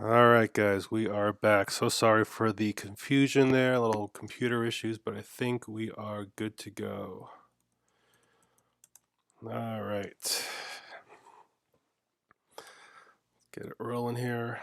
All right, guys, we are back. So sorry for the confusion there, little computer issues, but I think we are good to go. All right, get it rolling here.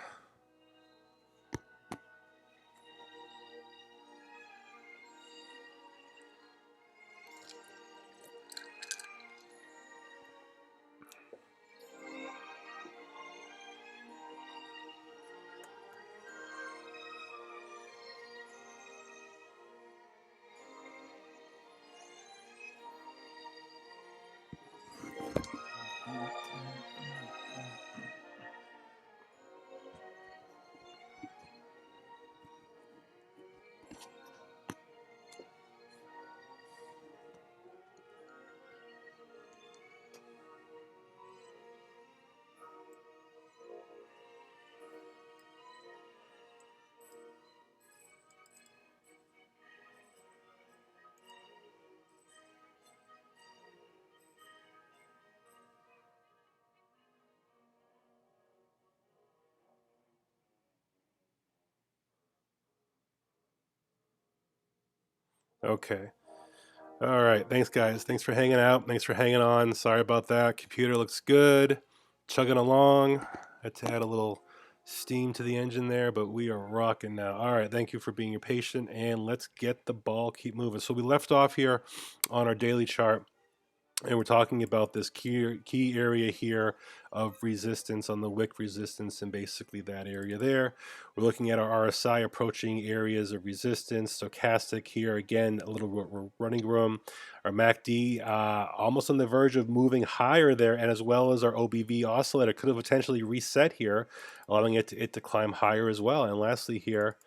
Okay. All right. Thanks, guys. Thanks for hanging out. Thanks for hanging on. Sorry about that. Computer looks good. Chugging along. Had to add a little steam to the engine there, but we are rocking now. All right. Thank you for being patient, and let's get the ball keep moving. So we left off here on our daily chart, and we're talking about this key area here of resistance on the wick resistance, and basically that area there. We're looking at our RSI approaching areas of resistance. Stochastic here again, a little running room. Our MACD almost on the verge of moving higher there, and as well as our OBV oscillator could have potentially reset here, allowing it to climb higher as well. And lastly here,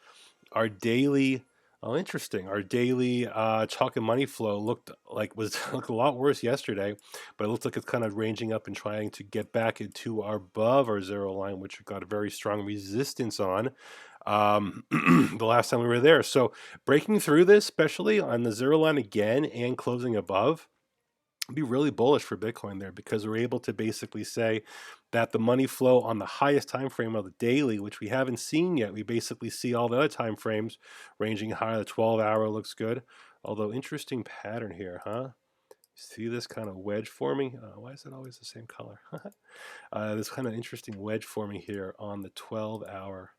our daily, oh, interesting. Our daily chalk and money flow looked a lot worse yesterday, but it looks like it's kind of ranging up and trying to get back into our above our zero line, which we've got a very strong resistance on the last time we were there. So breaking through this, especially on the zero line again and closing above, be really bullish for Bitcoin there, because we're able to basically say that the money flow on the highest time frame of the daily, which we haven't seen yet, we basically see all the other time frames ranging higher. The 12-hour looks good, although interesting pattern here, huh? See this kind of wedge forming? Why is it always the same color? This kind of interesting wedge forming here on the 12-hour,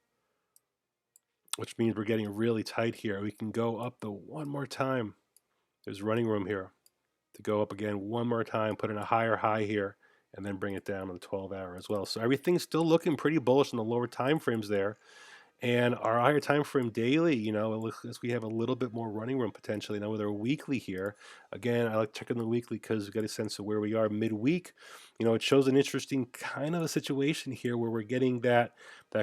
which means we're getting really tight here. We can go up the one more time. There's running room here to go up again one more time, put in a higher high here, and then bring it down on the 12-hour as well. So everything's still looking pretty bullish in the lower time frames there. And our higher time frame daily, it looks as we have a little bit more running room potentially. Now with our weekly here, again, I like checking the weekly because we get a sense of where we are midweek. It shows an interesting kind of a situation here where we're getting that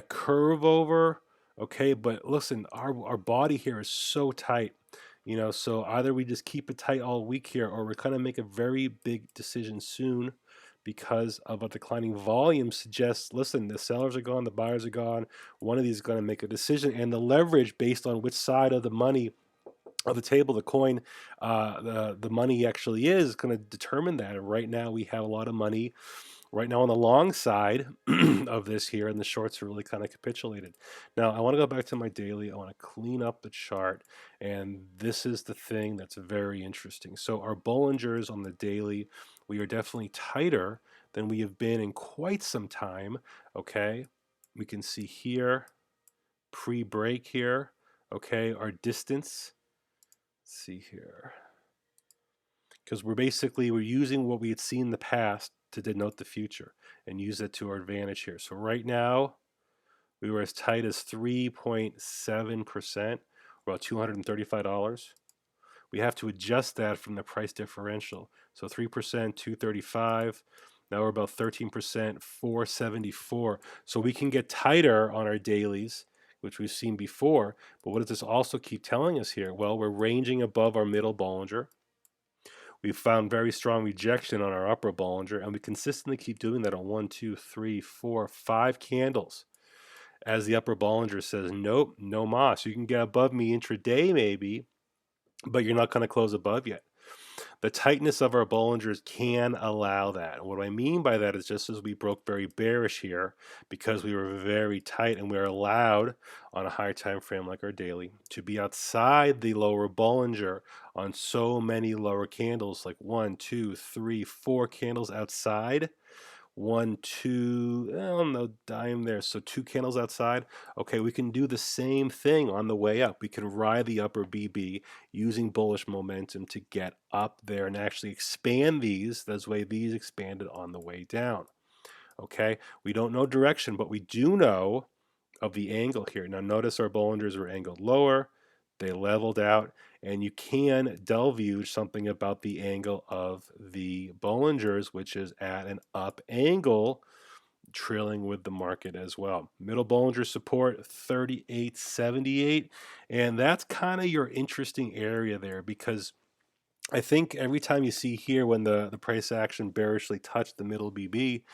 curve over. Okay, but listen, our body here is so tight. So either we just keep it tight all week here, or we're kind of make a very big decision soon, because of a declining volume suggests, listen, the sellers are gone, the buyers are gone. One of these is going to make a decision, and the leverage based on which side of the money of the table, the coin, the money actually is going to determine that. And right now we have a lot of money right now on the long side of this here, and the shorts are really kind of capitulated. Now I want to go back to my daily. I want to clean up the chart, and this is the thing that's very interesting. So our Bollingers on the daily, we are definitely tighter than we have been in quite some time. Okay, we can see here pre-break here. Okay, our distance. Let's see here, because we're using what we had seen in the past to denote the future and use it to our advantage here. So right now we were as tight as 3.7%, about $235. We have to adjust that from the price differential. So 3%, 235. Now we're about 13%, 474. So we can get tighter on our dailies, which we've seen before. But what does this also keep telling us here? Well, we're ranging above our middle Bollinger. We've found very strong rejection on our upper Bollinger, and we consistently keep doing that on 1, 2, 3, 4, 5 candles. As the upper Bollinger says, nope, no mas. You can get above me intraday maybe, but you're not going to close above yet. the tightness of our Bollingers can allow that. And what I mean by that is just as we broke very bearish here, because we were very tight and we're allowed on a higher time frame like our daily to be outside the lower Bollinger on so many lower candles, like 1, 2, 3, 4 candles outside. 1, 2, no dime there. So 2 candles outside. Okay, we can do the same thing on the way up. We can ride the upper BB using bullish momentum to get up there and actually expand these. That's the way these expanded on the way down. Okay, we don't know direction, but we do know of the angle here. Now notice our Bollingers were angled lower. They leveled out, and you can delve something about the angle of the Bollingers, which is at an up angle, trailing with the market as well. Middle Bollinger support 38.78, and that's kind of your interesting area there, because I think every time you see here when the price action bearishly touched the middle BB,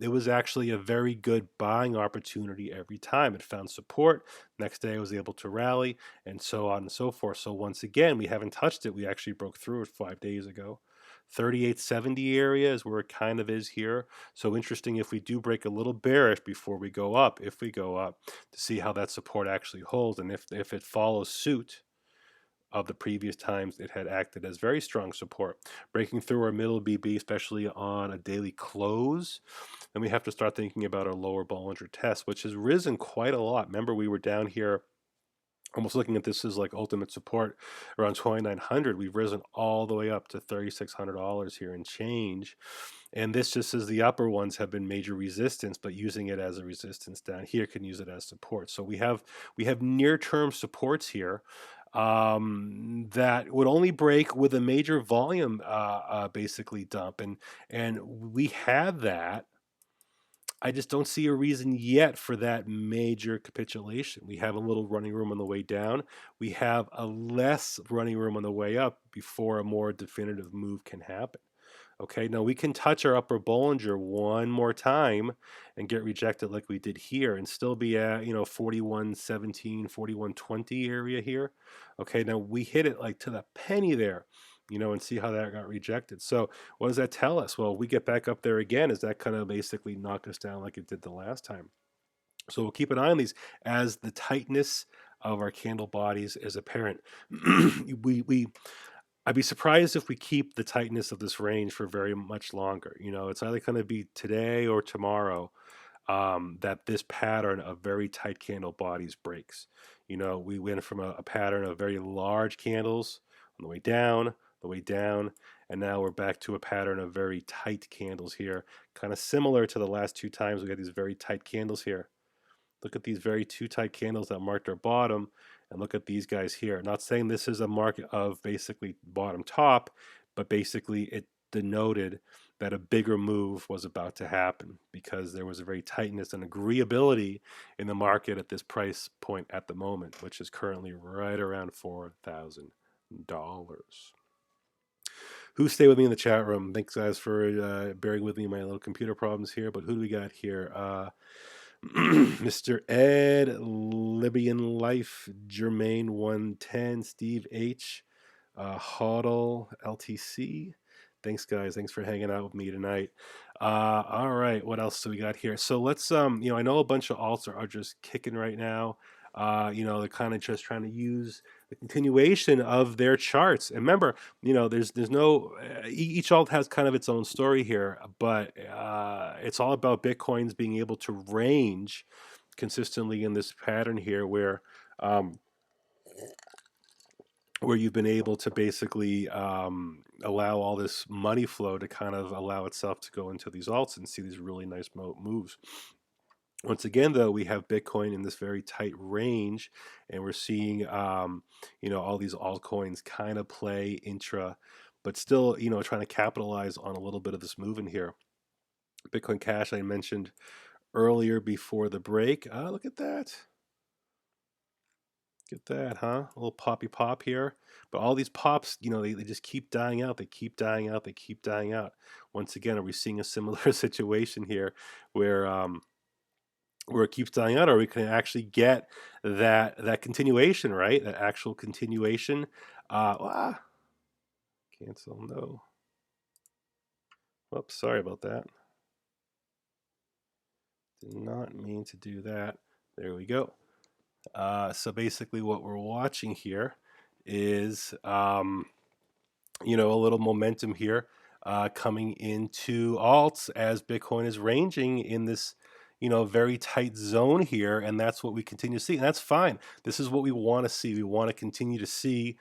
it was actually a very good buying opportunity every time. It found support. Next day it was able to rally, and so on and so forth. So once again, we haven't touched it. We actually broke through it 5 days ago. 38.70 area is where it kind of is here. So interesting if we do break a little bearish before we go up, if we go up, to see how that support actually holds, and if it follows suit of the previous times it had acted as very strong support. Breaking through our middle BB, especially on a daily close, then we have to start thinking about our lower Bollinger test, which has risen quite a lot. Remember, we were down here almost looking at this as like ultimate support around 2,900. We've risen all the way up to $3,600 here and change. And this just as the upper ones have been major resistance, but using it as a resistance down here can use it as support. So we have near-term supports here that would only break with a major volume basically dump. And we had that. I just don't see a reason yet for that major capitulation. We have a little running room on the way down. We have a less running room on the way up before a more definitive move can happen. Okay, now we can touch our upper Bollinger one more time and get rejected like we did here and still be at, 41.17, 41.20 area here. Okay, now we hit it like to the penny there, and see how that got rejected. So what does that tell us? Well, we get back up there again. Is that kind of basically knock us down like it did the last time? So we'll keep an eye on these as the tightness of our candle bodies is apparent. I'd be surprised if we keep the tightness of this range for very much longer. It's either going to be today or tomorrow that this pattern of very tight candle bodies breaks. We went from a pattern of very large candles on the way down, and now we're back to a pattern of very tight candles here, kind of similar to the last 2 times we got these very tight candles here. Look at these very 2 tight candles that marked our bottom, and look at these guys here. Not saying this is a mark of basically bottom top, but basically it denoted that a bigger move was about to happen because there was a very tightness and agreeability in the market at this price point at the moment, which is currently right around $4,000. Who stay with me in the chat room? Thanks guys for bearing with me my little computer problems here. But who do we got here? Mr. Ed, Libyan Life, Jermaine 110, Steve H, Hodl, LTC. Thanks, guys. Thanks for hanging out with me tonight. All right, what else do we got here? So let's, I know a bunch of alts are just kicking right now. They're kind of just trying to use the continuation of their charts. And remember, there's no each alt has kind of its own story here, but it's all about Bitcoin's being able to range consistently in this pattern here, where you've been able to basically allow all this money flow to kind of allow itself to go into these alts and see these really nice moves. Once again, though, we have Bitcoin in this very tight range, and we're seeing, all these altcoins kind of play intra, but still, trying to capitalize on a little bit of this move in here. Bitcoin Cash, I mentioned earlier before the break. Look at that. Get that, huh? A little poppy pop here. But all these pops, they just keep dying out. They keep dying out. They keep dying out. Once again, are we seeing a similar situation here where it keeps dying out, or we can actually get that continuation, right? That actual continuation. Can't Cancel, no. Whoops, sorry about that. Did not mean to do that. There we go. So basically what we're watching here is, you know, a little momentum here coming into alts as Bitcoin is ranging in this, you know, very tight zone here. And that's what we continue to see. And that's fine. This is what we want to see. We want to continue to see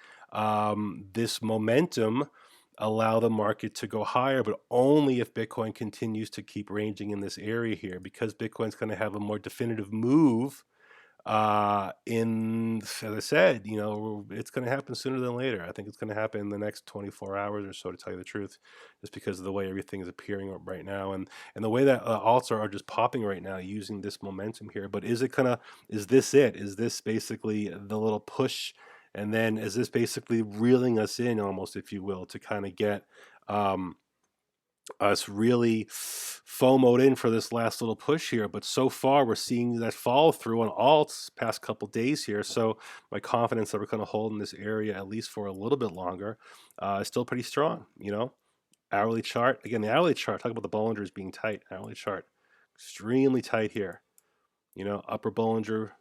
this momentum allow the market to go higher, but only if Bitcoin continues to keep ranging in this area here, because Bitcoin's going to have a more definitive move as I said, you know, it's going to happen sooner than later. I think it's going to happen in the next 24 hours or so, to tell you the truth, just because of the way everything is appearing right now, and the way that alts are just popping right now using this momentum here. But is it gonna, is this it? Is this basically the little push, and then is this basically reeling us in, almost, if you will, to kind of get us really FOMO'd in for this last little push here? But so far we're seeing that follow through on alts past couple days here, so my confidence that we're going to hold in this area at least for a little bit longer is still pretty strong. You know, hourly chart, again, the hourly chart, talk about the Bollingers being tight. Hourly chart extremely tight here. You know, upper Bollinger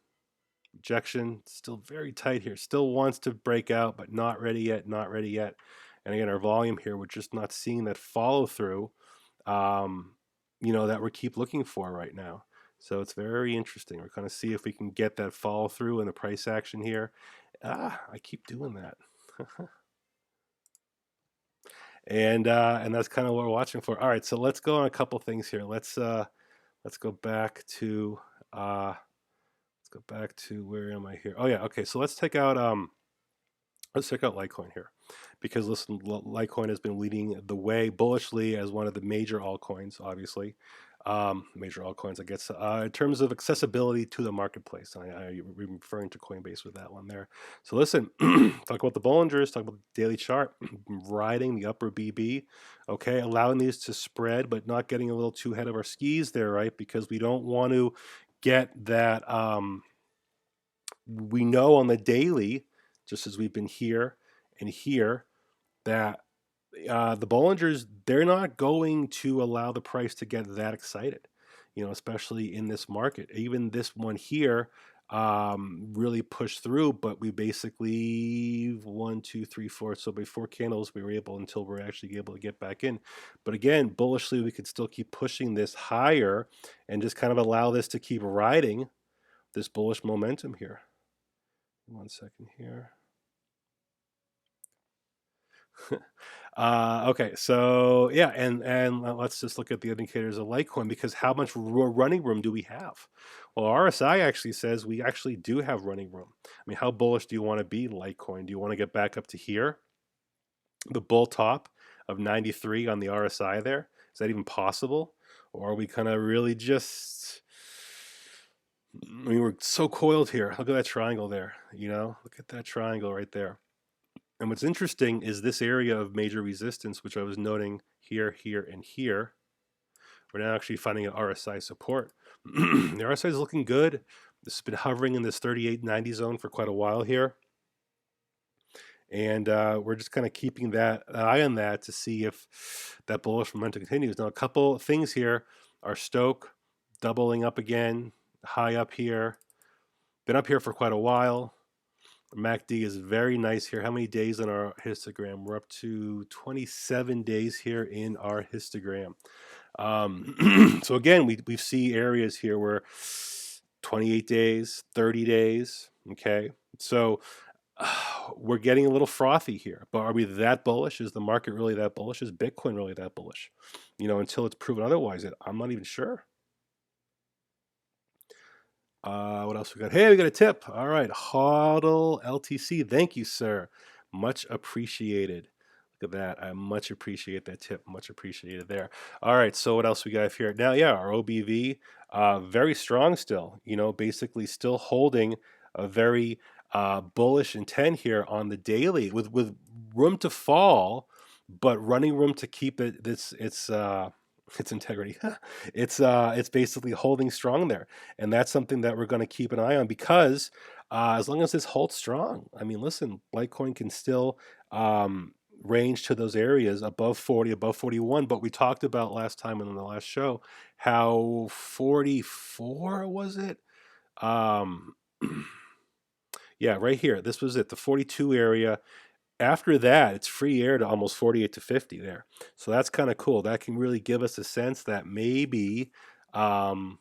rejection still very tight here, still wants to break out, but not ready yet, not ready yet. And again, our volume here, we're just not seeing that follow through, you know, that we keep looking for right now. So it's very interesting. We're going to see if we can get that follow through in the price action here. I keep doing that. And that's kind of what we're watching for. All right, so let's go on a couple things here. Let's go back to where am I here? Oh yeah, okay. So let's check out Litecoin here, because listen, Litecoin has been leading the way bullishly as one of the major altcoins, obviously. Major altcoins, I guess, in terms of accessibility to the marketplace. I'm referring to Coinbase with that one there. So listen, talk about the Bollingers, talk about the daily chart, riding the upper BB, okay, allowing these to spread, but not getting a little too ahead of our skis there, right? Because we don't want to get that, we know on the daily, just as we've been here and here, that the Bollingers, they're not going to allow the price to get that excited, you know, especially in this market. Even this one here really pushed through, but we basically 1, 2, 3, 4. So by 4 candles, we were able, until we're actually able to get back in. But again, bullishly, we could still keep pushing this higher and just kind of allow this to keep riding this bullish momentum here. 1 second here. Okay, so yeah, and let's just look at the indicators of Litecoin, because how much running room do we have? Well, RSI actually says we actually do have running room. I mean, how bullish do you want to be, Litecoin? Do you want to get back up to here, the bull top of 93 on the RSI there? Is that even possible? Or are we kind of really just, I mean, we're so coiled here. Look at that triangle there, you know? Look at that triangle right there. And what's interesting is this area of major resistance, which I was noting here, here, and here. We're now actually finding an RSI support. The RSI is looking good. This has been hovering in this 38.90 zone for quite a while here. And we're just kind of keeping that eye on that to see if that bullish momentum continues. Now, a couple things here are Stoke doubling up again, high up here. Been up here for quite a while. MACD is very nice here. How many days in our histogram? We're up to 27 days here in our histogram. So again, we see areas here where 28 days, 30 days, okay? So we're getting a little frothy here, but are we that bullish? Is the market really that bullish? Is Bitcoin really that bullish? You know, until it's proven otherwise, I'm not even sure. What else we got? Hey, we got a tip. All right, HODL LTC. Thank you, sir. Much appreciated. Look at that. I much appreciate that tip. Much appreciated there. All right, so what else we got here? Now, yeah, our OBV, very strong still. You know, basically still holding a very bullish intent here on the daily, with room to fall, but running room to keep its integrity. It's basically holding strong there, and that's something that we're going to keep an eye on, because as long as this holds strong, I mean, listen, Litecoin can still range to those areas above 40, above 41. But we talked about last time in the last show how 44 was it? Um, yeah, right here. This was it, the 42 area. After that, it's free air to almost 48 to 50 there. So that's kind of cool. That can really give us a sense that maybe um,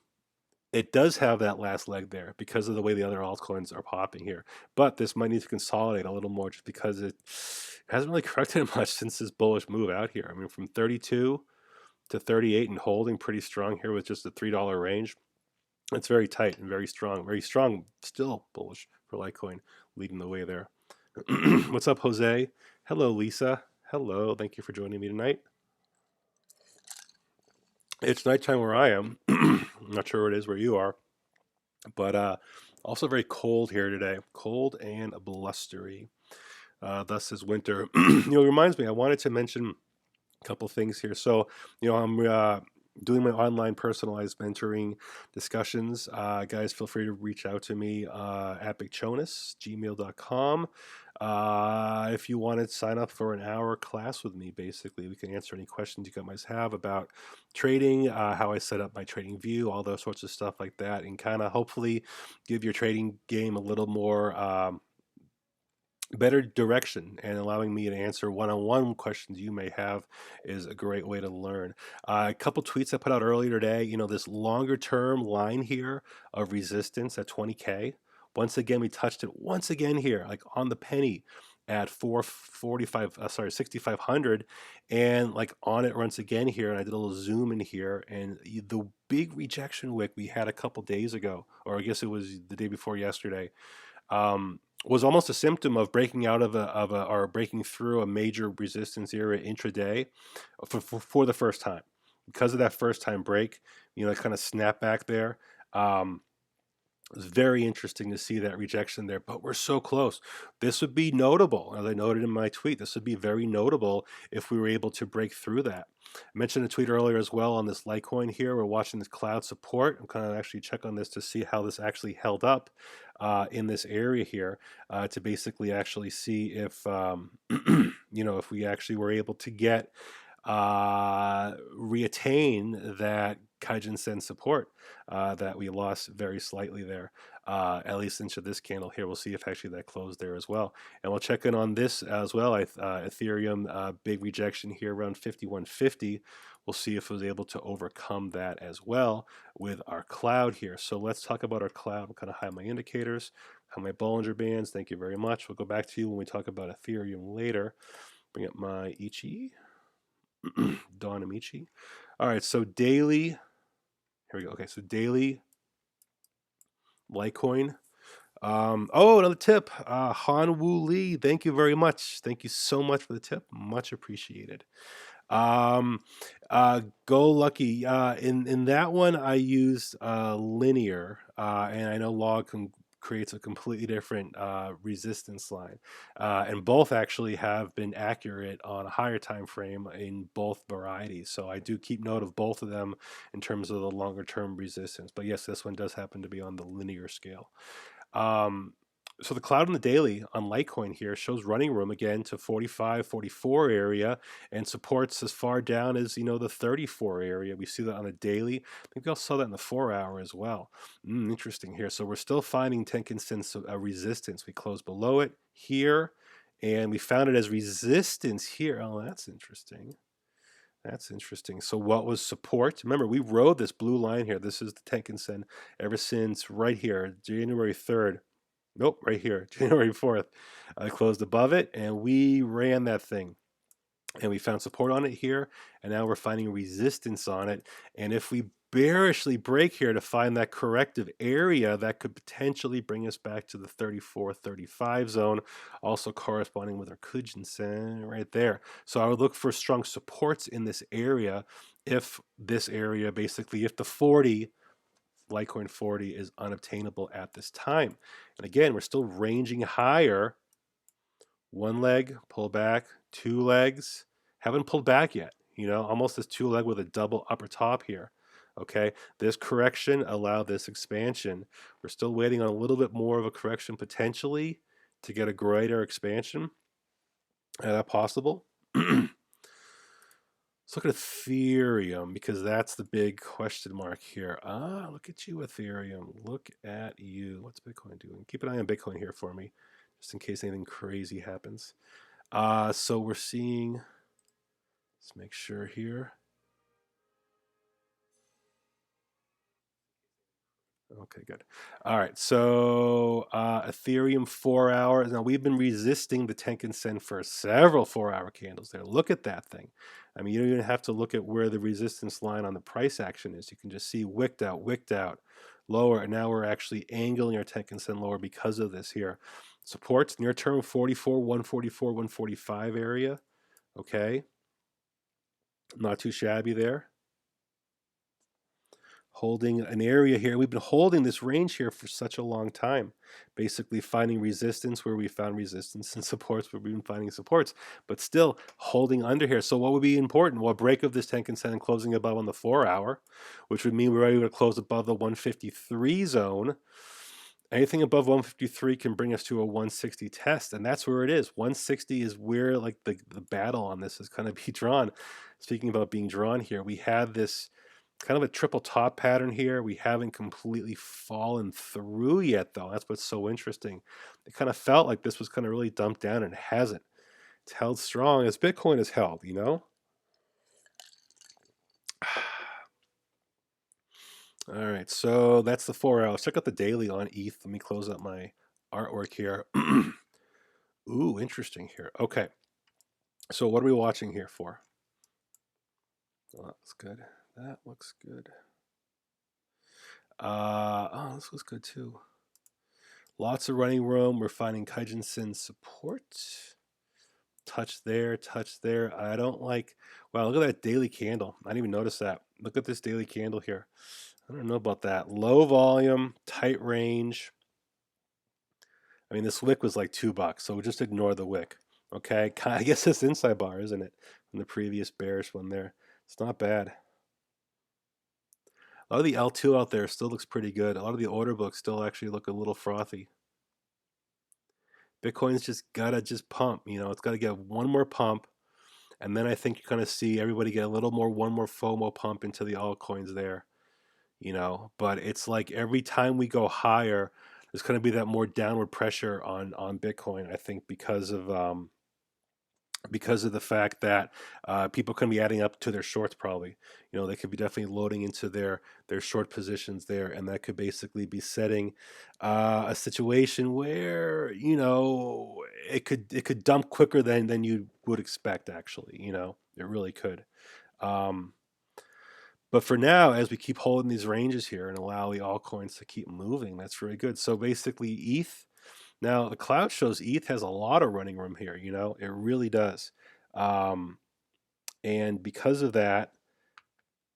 it does have that last leg there because of the way the other altcoins are popping here. But this might need to consolidate a little more just because it hasn't really corrected much since this bullish move out here. I mean, from 32 to 38 and holding pretty strong here with just a $3 range. It's very tight and very strong, still bullish for Litecoin, leading the way there. What's up, Jose? Hello, Lisa. Hello, thank you for joining me tonight. It's nighttime where I am. I'm not sure where it is where you are, but also very cold here today. Cold and blustery. Thus is winter. It reminds me, I wanted to mention a couple things here. So, I'm doing my online personalized mentoring discussions. Guys, feel free to reach out to me at bigchonis@gmail.com. If you want to sign up for an hour class with me, basically, we can answer any questions you guys have about trading, how I set up my trading view, all those sorts of stuff like that, and kind of hopefully give your trading game a little more better direction, and allowing me to answer one-on-one questions you may have is a great way to learn. A couple tweets I put out earlier today, this longer term line here of resistance at 20K. Once again, we touched it once again here, like on the penny at 6,500, and like on it once again here. And I did a little zoom in here, and the big rejection wick we had a couple days ago, or I guess it was the day before yesterday, was almost a symptom of breaking out of or breaking through a major resistance area intraday for the first time. Because of that first time break, kind of snap back there. It was very interesting to see that rejection there, but we're so close. This would be notable, as I noted in my tweet. This would be very notable if we were able to break through that. I mentioned a tweet earlier as well on this Litecoin here. We're watching this cloud support. I'm kind of actually check on this to see how this actually held up in this area here to basically actually see if if we actually were able to get reattain that Kaijin Sen support that we lost very slightly there, at least into this candle here. We'll see if actually that closed there as well. And we'll check in on this as well. Ethereum, big rejection here around 5150. We'll see if it was able to overcome that as well with our cloud here. So let's talk about our cloud. I'll kind of hide my indicators, hide my Bollinger Bands. Thank you very much. We'll go back to you when we talk about Ethereum later. Bring up my Ichi. Don Amici. All right, so daily. Here we go. Okay, so daily Litecoin. Another tip. Han Wu Lee, thank you very much. Thank you so much for the tip. Much appreciated. Go Lucky. In that one, I used linear, and I know log creates a completely different resistance line, and both actually have been accurate on a higher time frame in both varieties. So I do keep note of both of them in terms of the longer term resistance. But yes, this one does happen to be on the linear scale. So the cloud on the daily on Litecoin here shows running room again to 45, 44 area, and supports as far down as the 34 area. We see that on the daily. I think we also saw that in the 4-hour as well. Interesting here. So we're still finding Tenkan-sen's resistance. We closed below it here, and we found it as resistance here. Oh, that's interesting. That's interesting. So what was support? Remember, we rode this blue line here. This is the Tenkan-sen ever since right here, January 3rd. Nope, right here, January 4th. I closed above it, and we ran that thing. And we found support on it here, and now we're finding resistance on it. And if we bearishly break here to find that corrective area, that could potentially bring us back to the 34, 35 zone, also corresponding with our Kijun-sen right there. So I would look for strong supports in this area if this area, basically, if the 40, Litecoin 40 is unobtainable at this time. And again, we're still ranging higher. One leg, pull back, two legs, haven't pulled back yet, almost this two leg with a double upper top here. Okay, this correction allowed this expansion. We're still waiting on a little bit more of a correction potentially to get a greater expansion. Is that possible? Let's look at Ethereum because that's the big question mark here. Look at you, Ethereum. Look at you. What's Bitcoin doing? Keep an eye on Bitcoin here for me, just in case anything crazy happens. So we're seeing, let's make sure here. Okay, good. All right, so Ethereum 4 hours. Now we've been resisting the Tenkan Sen for several 4-hour candles there. Look at that thing. I mean, you don't even have to look at where the resistance line on the price action is. You can just see wicked out, lower, and now we're actually angling our Tenkan Sen lower because of this here. Supports near term 44, 144, 145 area. Okay, not too shabby there. Holding an area here. We've been holding this range here for such a long time, basically finding resistance where we found resistance and supports where we've been finding supports, but still holding under here. So what would be important? Well, break of this Tenkan Sen and closing above on the 4-hour, which would mean we're able to close above the 153 zone. Anything above 153 can bring us to a 160 test, and that's where it is. 160 is where like the battle on this is going to be drawn. Speaking about being drawn here, we had this kind of a triple top pattern here. We haven't completely fallen through yet, though. That's what's so interesting. It kind of felt like this was kind of really dumped down, and it hasn't. It's held strong as Bitcoin has held, you know? All right, so that's the 4 hours. Check out the daily on ETH. Let me close up my artwork here. Ooh, interesting here. Okay, so what are we watching here for? Oh, that looks good. That looks good. Oh, this was good too. Lots of running room. We're finding Kaijin Sin support. Touch there, touch there. I don't like. Wow, look at that daily candle. I didn't even notice that. Look at this daily candle here. I don't know about that. Low volume, tight range. I mean, this wick was like $2, so just ignore the wick. Okay, I guess it's inside bar, isn't it? From the previous bearish one there. It's not bad. A lot of the L2 out there still looks pretty good. A lot of the order books still actually look a little frothy. Bitcoin's just gotta pump, you know, it's gotta get one more pump, and then I think you're gonna see everybody get a little more, one more FOMO pump into the altcoins there, you know. But it's like every time we go higher, there's gonna be that more downward pressure on Bitcoin, I think, because of the fact that people can be adding up to their shorts probably. You know, they could be definitely loading into their short positions there, and that could basically be setting a situation where, you know, it could dump quicker than you would expect. Actually, you know, it really could. Um, but for now, as we keep holding these ranges here and allow the altcoins to keep moving, that's really good. So basically, ETH. Now, the cloud shows ETH has a lot of running room here, you know, it really does. Um, and because of that,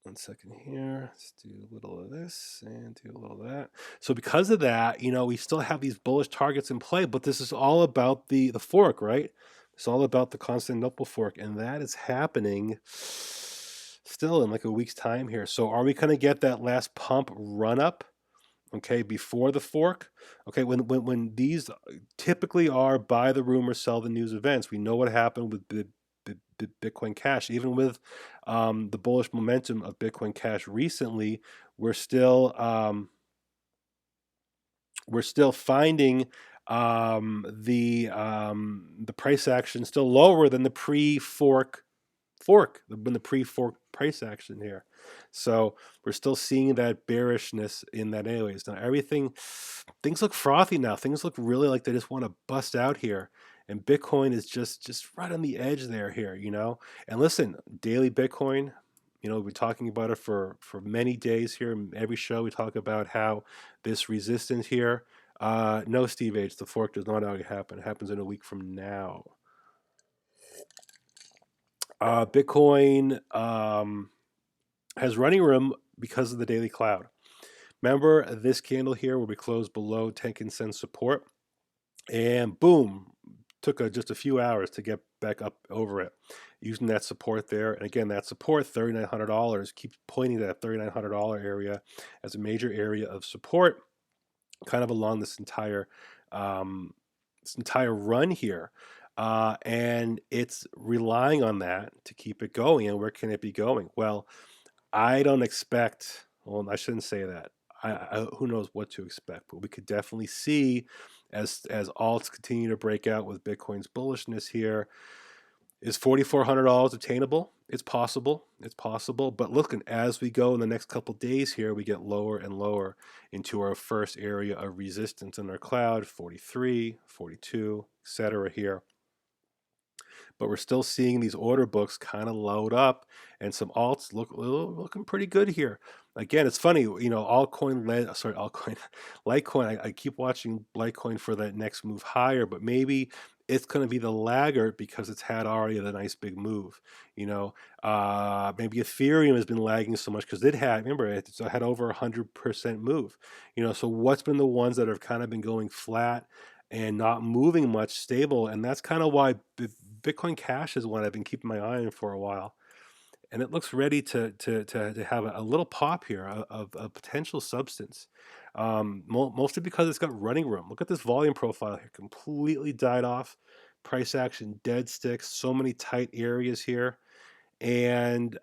one second here, let's do a little of this and do a little of that. So because of that, you know, we still have these bullish targets in play, but this is all about the fork, right? It's all about the Constantinople fork, and that is happening still in like a week's time here. So are we going to get that last pump run up? Okay, before the fork. Okay, when these typically are buy the rumor, sell the news events, we know what happened with Bitcoin Cash. Even with the bullish momentum of Bitcoin Cash recently, we're still finding the price action still lower than the pre-fork when the pre-fork price action here. So we're still seeing that bearishness in that anyways. Now things look frothy now. Things look really like they just want to bust out here. And Bitcoin is just right on the edge there here, you know. And listen, daily Bitcoin, you know, we're talking about it for many days here. Every show we talk about how this resistance here. No, Steve H, the fork does not happen. It happens in a week from now. Bitcoin has running room because of the daily cloud. Remember this candle here where we closed below Tenkan Sen support, and boom, took just a few hours to get back up over it, using that support there. And again, that support $3,900 keeps pointing to that $3,900 area as a major area of support, kind of along this entire run here. and it's relying on that to keep it going. And where can it be going? Well, I don't expect. Well, I shouldn't say that. Who knows what to expect, but we could definitely see as alts continue to break out with Bitcoin's bullishness here. Is $4,400 attainable? It's possible. It's possible. But looking as we go in the next couple days here, we get lower and lower into our first area of resistance in our cloud, 43, 42, etc. here. But we're still seeing these order books kind of load up, and some alts looking pretty good here. Again, it's funny, altcoin, Litecoin. I keep watching Litecoin for that next move higher, but maybe it's going to be the laggard because it's had already a nice big move. Maybe Ethereum has been lagging so much because remember, it had over 100% move. So what's been the ones that have kind of been going flat and not moving much, stable, and that's kind of why Bitcoin Cash is one I've been keeping my eye on for a while, and it looks ready to have a little pop here of potential substance, mostly because it's got running room. Look at this volume profile here, completely died off, price action dead sticks, so many tight areas here, and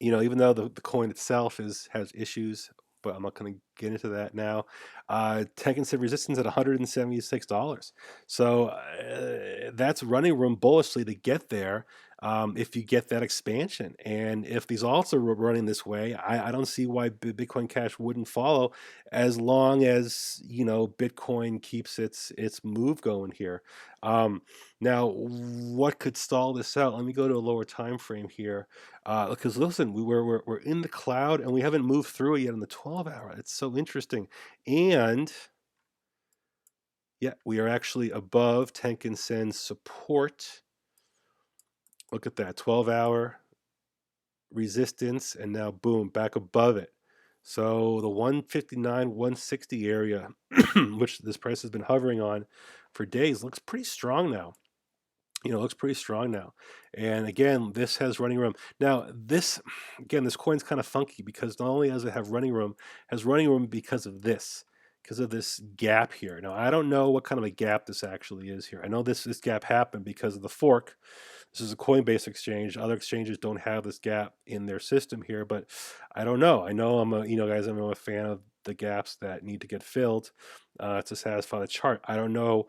even though the coin itself has issues, but I'm not going to get into that now. Tenkan said resistance at $176. So that's running room bullishly to get there if you get that expansion. And if these alts are running this way, I don't see why Bitcoin Cash wouldn't follow as long as, Bitcoin keeps its move going here. Now, what could stall this out? Let me go to a lower time frame here. Because listen, we're in the cloud and we haven't moved through it yet in the 12-hour. It's so interesting. And yeah, we are actually above Tenkan Sen's support. Look at that, 12-hour resistance, and now boom, back above it. So the 159, 160 area, which this price has been hovering on for days, looks pretty strong now. Looks pretty strong now. And again, this has running room. Now, this coin's kind of funky because not only does it have running room, it has running room because of this gap here. Now, I don't know what kind of a gap this actually is here. I know this gap happened because of the fork. This is a Coinbase exchange. Other exchanges don't have this gap in their system here, but I don't know. I know I'm a fan of the gaps that need to get filled to satisfy the chart. I don't know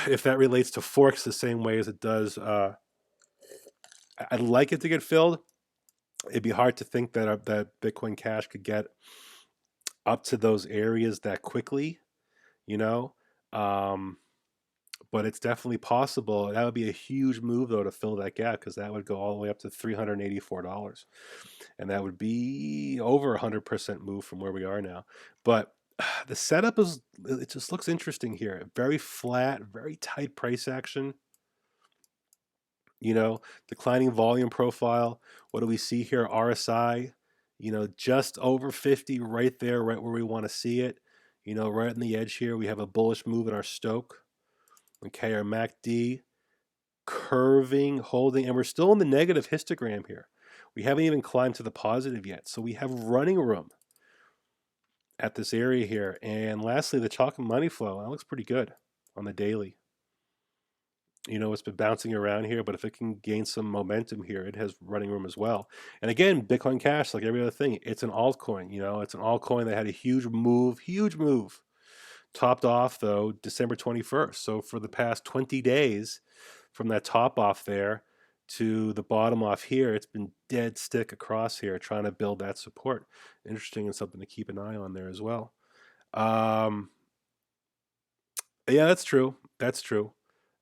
if that relates to forks the same way as it does. I'd like it to get filled. It'd be hard to think that Bitcoin Cash could get up to those areas that quickly, you know. But it's definitely possible. That would be a huge move though to fill that gap because that would go all the way up to $384, and that would be over 100% move from where we are now. But the setup it just looks interesting here. Very flat, very tight price action. Declining volume profile. What do we see here? RSI, just over 50 right there, right where we want to see it. Right on the edge here, we have a bullish move in our Stoke. Okay, our MACD curving, holding, and we're still in the negative histogram here. We haven't even climbed to the positive yet. So we have running room at this area here. And lastly, the chalk and money flow. That looks pretty good on the daily. It's been bouncing around here, but if it can gain some momentum here, it has running room as well. And again, Bitcoin Cash, like every other thing, it's an altcoin. It's an altcoin that had a huge move. Topped off though December 21st. So for the past 20 days, from that top off there to the bottom off here, it's been dead stick across here, trying to build that support. Interesting and something to keep an eye on there as well. Yeah, that's true. That's true.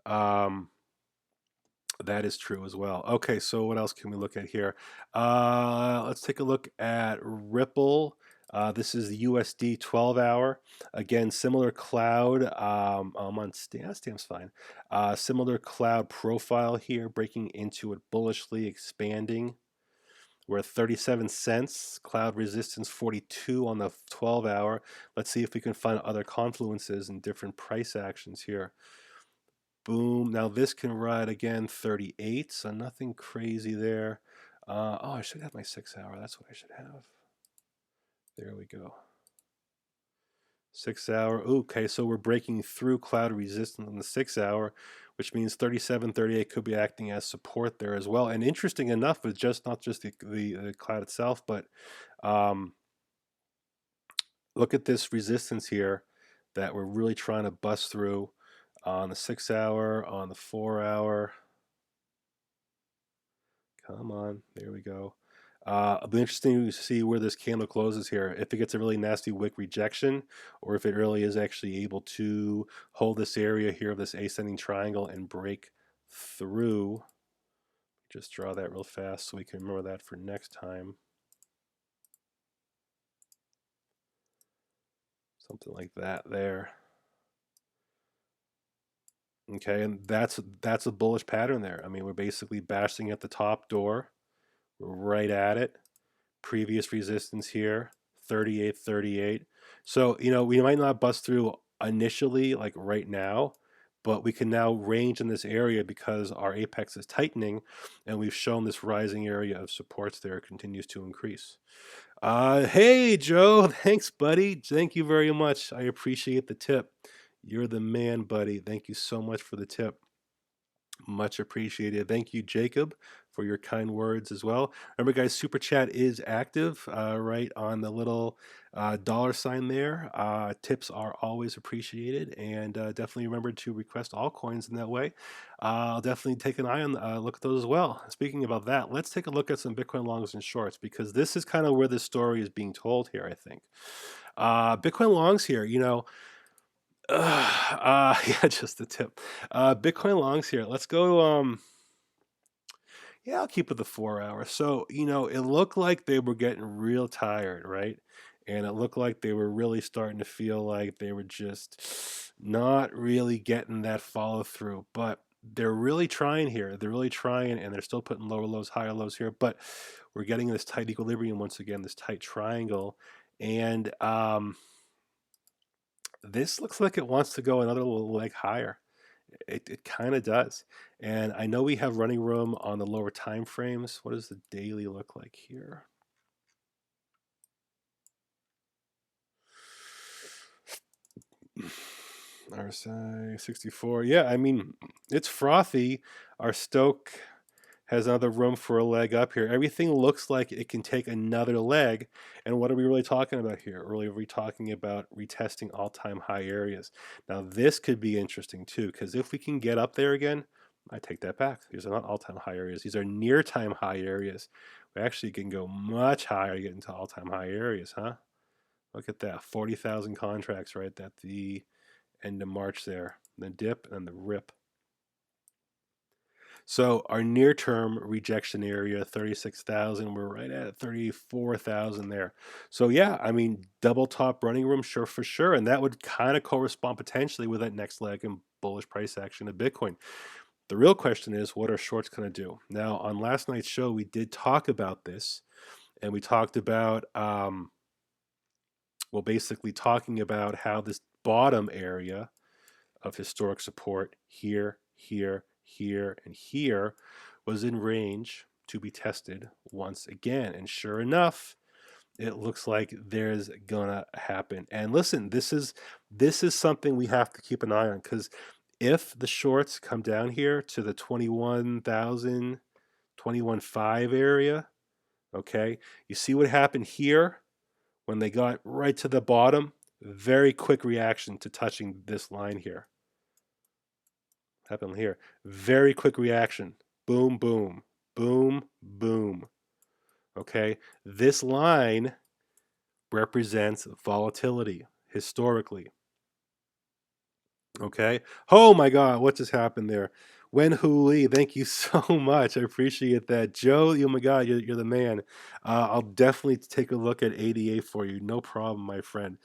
That is true as well. Okay, so what else can we look at here? Let's take a look at Ripple. This is the USD 12-hour. Again, similar cloud. I'm on Stamp's fine. Similar cloud profile here, breaking into it bullishly, expanding. We're at 37 cents. Cloud resistance 42 on the 12-hour. Let's see if we can find other confluences and different price actions here. Boom. Now this can ride again 38, so nothing crazy there. I should have my 6-hour. That's what I should have. There we go. 6 hour. Okay, so we're breaking through cloud resistance in the 6 hour, which means 3738 could be acting as support there as well. And interesting enough, it's just not just the cloud itself, but um, look at this resistance here that we're really trying to bust through on the 6 hour, on the 4 hour. Come on, there we go. It'll be interesting to see where this candle closes here. If it gets a really nasty wick rejection, or if it really is actually able to hold this area here of this ascending triangle and break through. Just draw that real fast so we can remember that for next time. Something like that there. Okay, and that's a bullish pattern there. I mean, we're basically bashing at the top door. We're right at it. Previous resistance here, 38.38. So, we might not bust through initially, like right now, but we can now range in this area because our apex is tightening and we've shown this rising area of supports there continues to increase. Hey, Joe. Thanks, buddy. Thank you very much. I appreciate the tip. You're the man, buddy. Thank you so much for the tip. Much appreciated. Thank you, Jacob, for your kind words as well. Remember, guys, Super Chat is active right on the little dollar sign there. Tips are always appreciated, and definitely remember to request all coins in that way. I'll definitely take an eye on look at those as well. Speaking about that, let's take a look at some Bitcoin longs and shorts because this is kind of where the story is being told here, I think. Bitcoin longs here, yeah, just a tip. Bitcoin longs here. Let's go. Yeah, I'll keep it the 4 hours. So, it looked like they were getting real tired, right? And it looked like they were really starting to feel like they were just not really getting that follow through. But they're really trying here. They're really trying, and they're still putting lower lows, higher lows here. But we're getting this tight equilibrium once again, this tight triangle. And this looks like it wants to go another little leg higher. It kind of does. And I know we have running room on the lower time frames. What does the daily look like here? RSI 64. Yeah, I mean, it's frothy. Our Stoke has another room for a leg up here. Everything looks like it can take another leg. And what are we really talking about here? Really, are we talking about retesting all-time high areas? Now, this could be interesting too, because if we can get up there again, I take that back. These are not all-time high areas. These are near-time high areas. We actually can go much higher to get into all-time high areas, huh? Look at that, 40,000 contracts right at the end of March there. The dip and the rip. So our near-term rejection area, 36,000. We're right at 34,000 there. So yeah, I mean, double top running room, sure for sure, and that would kind of correspond potentially with that next leg in bullish price action of Bitcoin. The real question is, what are shorts going to do? Now, on last night's show, we did talk about this, and we talked about, basically talking about how this bottom area of historic support here, here, here, and here was in range to be tested once again. And sure enough, it looks like there's gonna happen. And listen, this is something we have to keep an eye on, because if the shorts come down here to the 21,000, 21.5 area, okay, you see what happened here when they got right to the bottom? Very quick reaction to touching this line here. Happened here. Very quick reaction. Boom, boom, boom, boom. Okay, this line represents volatility historically. Okay. Oh my God, what just happened there? Wen Hu Lee, thank you so much. I appreciate that. Joe, oh my God, you're the man. I'll definitely take a look at ADA for you. No problem, my friend.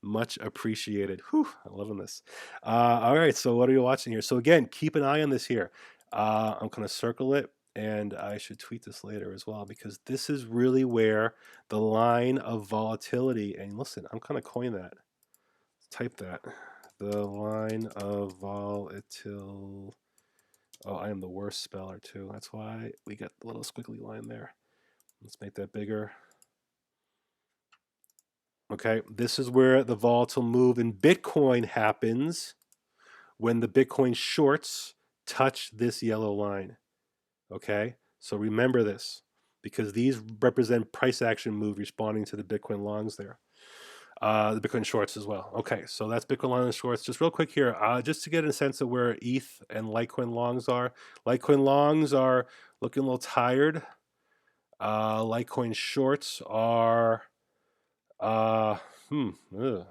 Much appreciated. Whew, I'm loving this. All right, so what are you watching here? So again, keep an eye on this here. I'm going to circle it, and I should tweet this later as well, because this is really where the line of volatility, and listen, I'm going to coin that. Type that. The line of volatility. Oh, I am the worst speller too. That's why we got the little squiggly line there. Let's make that bigger. Okay, this is where the volatile move in Bitcoin happens when the Bitcoin shorts touch this yellow line. Okay, so remember this because these represent price action move responding to the Bitcoin longs there. The Bitcoin shorts as well. Okay, so that's Bitcoin long and shorts. Just real quick here, just to get a sense of where ETH and Litecoin longs are. Litecoin longs are looking a little tired. Litecoin shorts are, uh, ugh,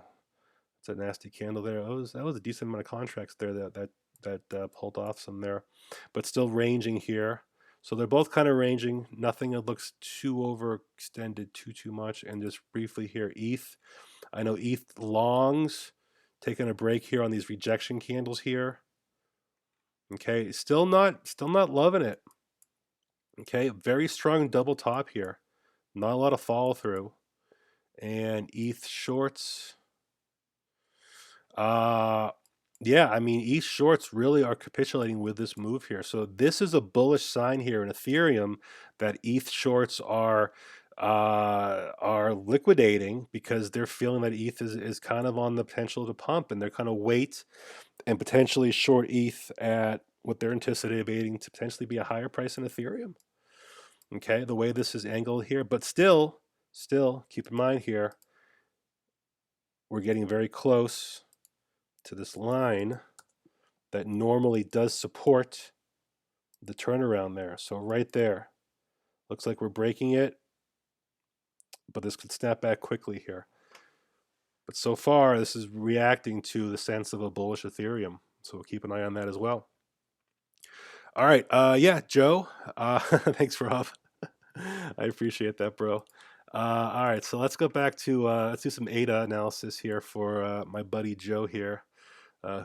it's a nasty candle there. That was a decent amount of contracts there that pulled off some there, but still ranging here. So they're both kind of ranging. Nothing that looks too overextended too much. And just briefly here, ETH. I know ETH longs taking a break here on these rejection candles here. Okay, still not loving it. Okay, very strong double top here. Not a lot of follow through. And ETH shorts. Yeah, I mean, ETH shorts really are capitulating with this move here. So this is a bullish sign here in Ethereum that ETH shorts are liquidating because they're feeling that ETH is kind of on the potential to pump, and they're kind of wait and potentially short ETH at what they're anticipating to potentially be a higher price in Ethereum. Okay, the way this is angled here, but still keep in mind here, we're getting very close to this line that normally does support the turnaround there. So right there, looks like we're breaking it, but this could snap back quickly here. But so far, this is reacting to the sense of a bullish Ethereum. So we'll keep an eye on that as well. All right. Yeah, Joe, thanks for up. I appreciate that, bro. All right, so let's go back to let's do some ADA analysis here for my buddy Joe here.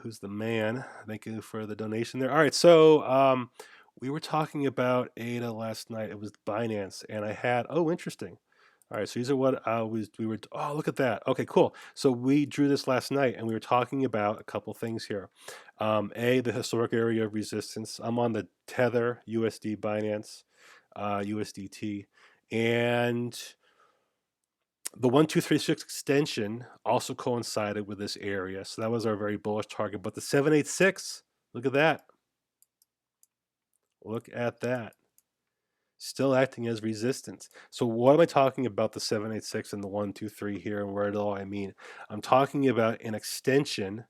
Who's the man. Thank you for the donation there. All right, so we were talking about ADA last night. It was Binance, and I had interesting. All right, so these are what we were. Oh, look at that. Okay, cool. So we drew this last night, and we were talking about a couple things here. The historic area of resistance. I'm on the Tether USD Binance USDT, and the 1236 extension also coincided with this area, so that was our very bullish target. But the 786, look at that. Look at that. Still acting as resistance. So what am I talking about the 786 and the 123 here, and where do I mean? I'm talking about an extension.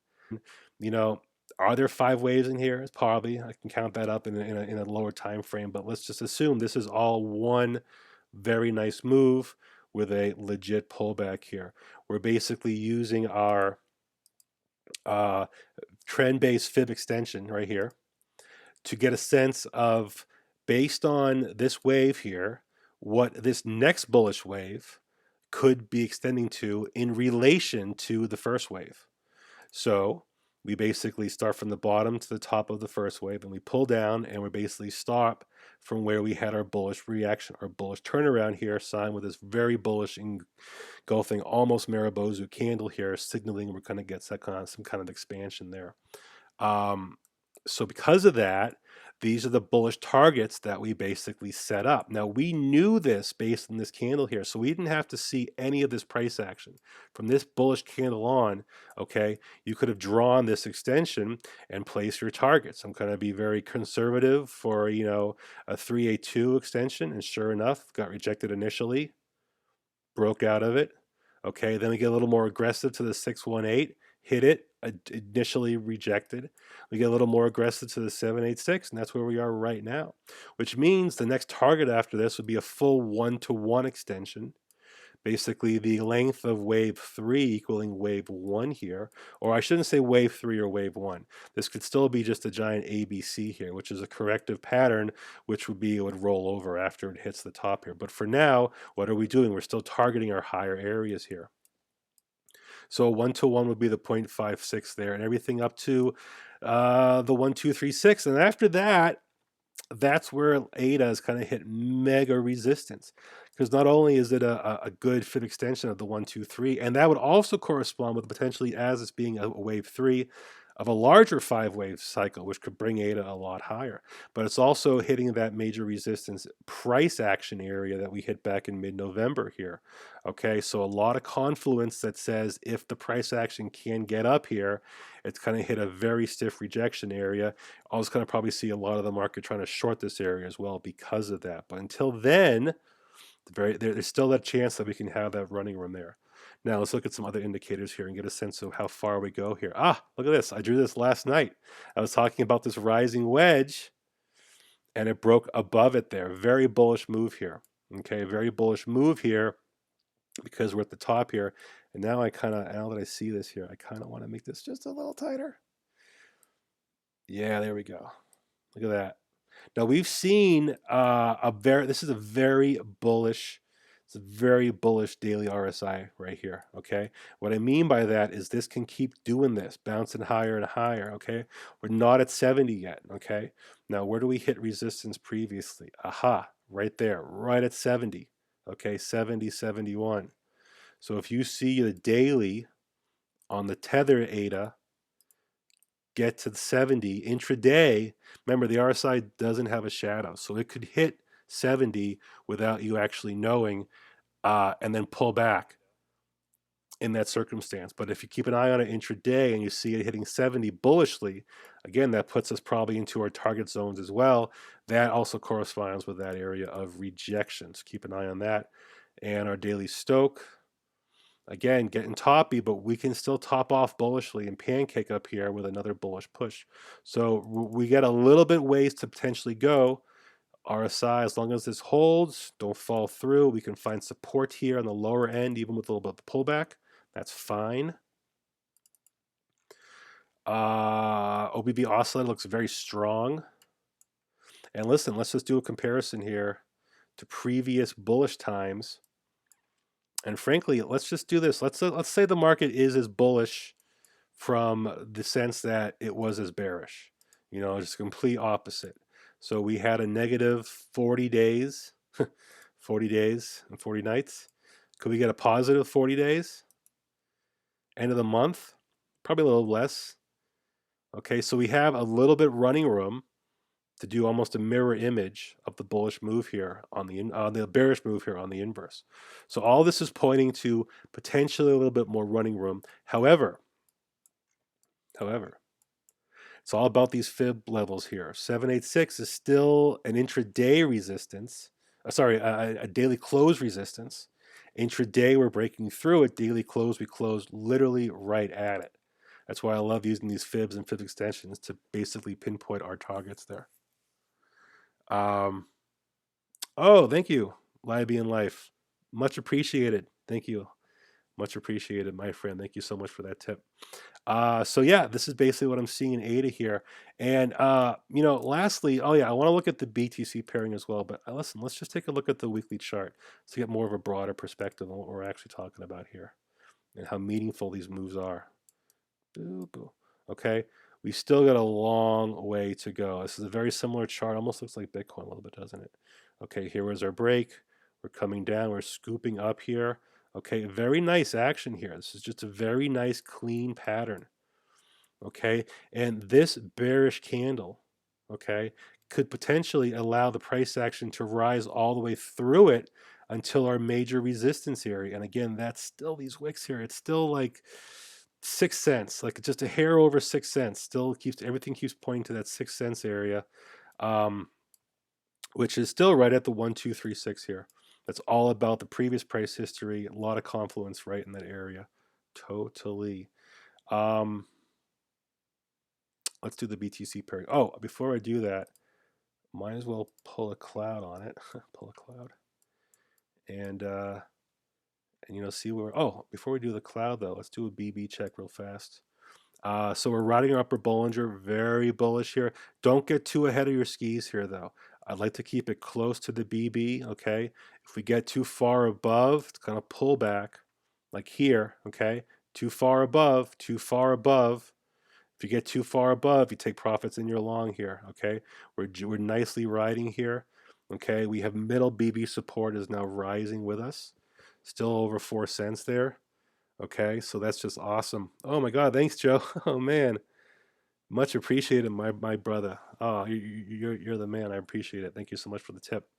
You know, are there 5 waves in here? It's probably. I can count that up in a lower time frame, but let's just assume this is all one very nice move with a legit pullback here. We're basically using our trend-based fib extension right here to get a sense of, based on this wave here, what this next bullish wave could be extending to in relation to the first wave. So we basically start from the bottom to the top of the first wave, and we pull down, and we basically stop from where we had our bullish reaction, our bullish turnaround here, signed with this very bullish engulfing, almost Maribozu candle here, signaling we're going to get some kind of expansion there. So because of that, these are the bullish targets that we basically set up. Now, we knew this based on this candle here, so we didn't have to see any of this price action. From this bullish candle on, okay, you could have drawn this extension and place your targets. I'm going to be very conservative for, a 382 extension, and sure enough, got rejected initially, broke out of it. Okay, then we get a little more aggressive to the 618, hit it, initially rejected. We get a little more aggressive to the 786, and that's where we are right now, which means the next target after this would be a full 1-to-1 extension. Basically, the length of wave 3 equaling wave 1 here, or I shouldn't say wave 3 or wave 1. This could still be just a giant ABC here, which is a corrective pattern, which it would roll over after it hits the top here. But for now, what are we doing? We're still targeting our higher areas here. So 1-to-1 would be the 0.56 there, and everything up to the 1236. And after that, that's where ADA has kind of hit mega resistance, because not only is it a good fib extension of the 123, and that would also correspond with potentially as it's being a wave 3, of a larger 5-wave cycle, which could bring ADA a lot higher. But it's also hitting that major resistance price action area that we hit back in mid-November here. Okay, so a lot of confluence that says if the price action can get up here, it's going to hit a very stiff rejection area. I was going to probably see a lot of the market trying to short this area as well because of that. But until then, there's still that chance that we can have that running room there. Now let's look at some other indicators here and get a sense of how far we go here. Look at this. I drew this last night. I was talking about this rising wedge, and it broke above it there. Very bullish move here. Okay, very bullish move here because we're at the top here. And now now that I see this here, I kind of want to make this just a little tighter. Yeah, there we go. Look at that. Now we've seen this is a very bullish, it's a very bullish daily RSI right here. Okay, what I mean by that is this can keep doing this, bouncing higher and higher. Okay, we're not at 70 yet. Okay, now where do we hit resistance previously? Aha, right there, right at 70. Okay, 70, 71. So if you see the daily on the tether ADA get to 70 intraday, remember the RSI doesn't have a shadow, so it could hit 70 without you actually knowing, and then pull back in that circumstance. But if you keep an eye on it intraday and you see it hitting 70 bullishly, again, that puts us probably into our target zones as well. That also corresponds with that area of rejection. So keep an eye on that. And our daily Stoke, again, getting toppy, but we can still top off bullishly and pancake up here with another bullish push. So we get a little bit ways to potentially go. RSI, as long as this holds, don't fall through. We can find support here on the lower end, even with a little bit of pullback. That's fine. OBB oscillator looks very strong. And listen, let's just do a comparison here to previous bullish times. And frankly, let's just do this. Let's say the market is as bullish from the sense that it was as bearish. You know, just complete opposite. So we had a negative 40 days, 40 days and 40 nights. Could we get a positive 40 days? End of the month? Probably a little less. Okay, so we have a little bit running room to do almost a mirror image of the bullish move here on the bearish move here on the inverse. So all this is pointing to potentially a little bit more running room. However, it's all about these fib levels here. 786 is still an intraday resistance. A daily close resistance. Intraday, we're breaking through it. Daily close, we closed literally right at it. That's why I love using these fibs and fib extensions to basically pinpoint our targets there. Oh, thank you, Libby in Life. Much appreciated. Thank you. Much appreciated, my friend. Thank you so much for that tip. So yeah, this is basically what I'm seeing in ADA here. And lastly, I want to look at the BTC pairing as well. But listen, let's just take a look at the weekly chart to get more of a broader perspective on what we're actually talking about here and how meaningful these moves are. Boo, boo. Okay, we still got a long way to go. This is a very similar chart. Almost looks like Bitcoin a little bit, doesn't it? Okay, here was our break. We're coming down. We're scooping up here. Okay, very nice action here. This is just a very nice, clean pattern. Okay, and this bearish candle, okay, could potentially allow the price action to rise all the way through it until our major resistance area. And again, that's still these wicks here. It's still like 6 cents, like just a hair over 6 cents. Still everything keeps pointing to that 6 cents area, which is still right at the 1236 here. That's all about the previous price history. A lot of confluence right in that area. Totally. Let's do the BTC pairing. Oh, before I do that, might as well pull a cloud on it. Pull a cloud. And see where. Oh, before we do the cloud though, let's do a BB check real fast. So we're riding our upper Bollinger, very bullish here. Don't get too ahead of your skis here though. I'd like to keep it close to the BB, okay? If we get too far above, it's gonna pull back, like here, okay? Too far above, too far above. If you get too far above, you take profits in your long here, okay? We're nicely riding here, okay? We have middle BB support is now rising with us. Still over 4 cents there. Okay, so that's just awesome. Oh my God, thanks, Joe. Oh man, Much appreciated, my brother. Oh, you're the man. I appreciate it. Thank you so much for the tip.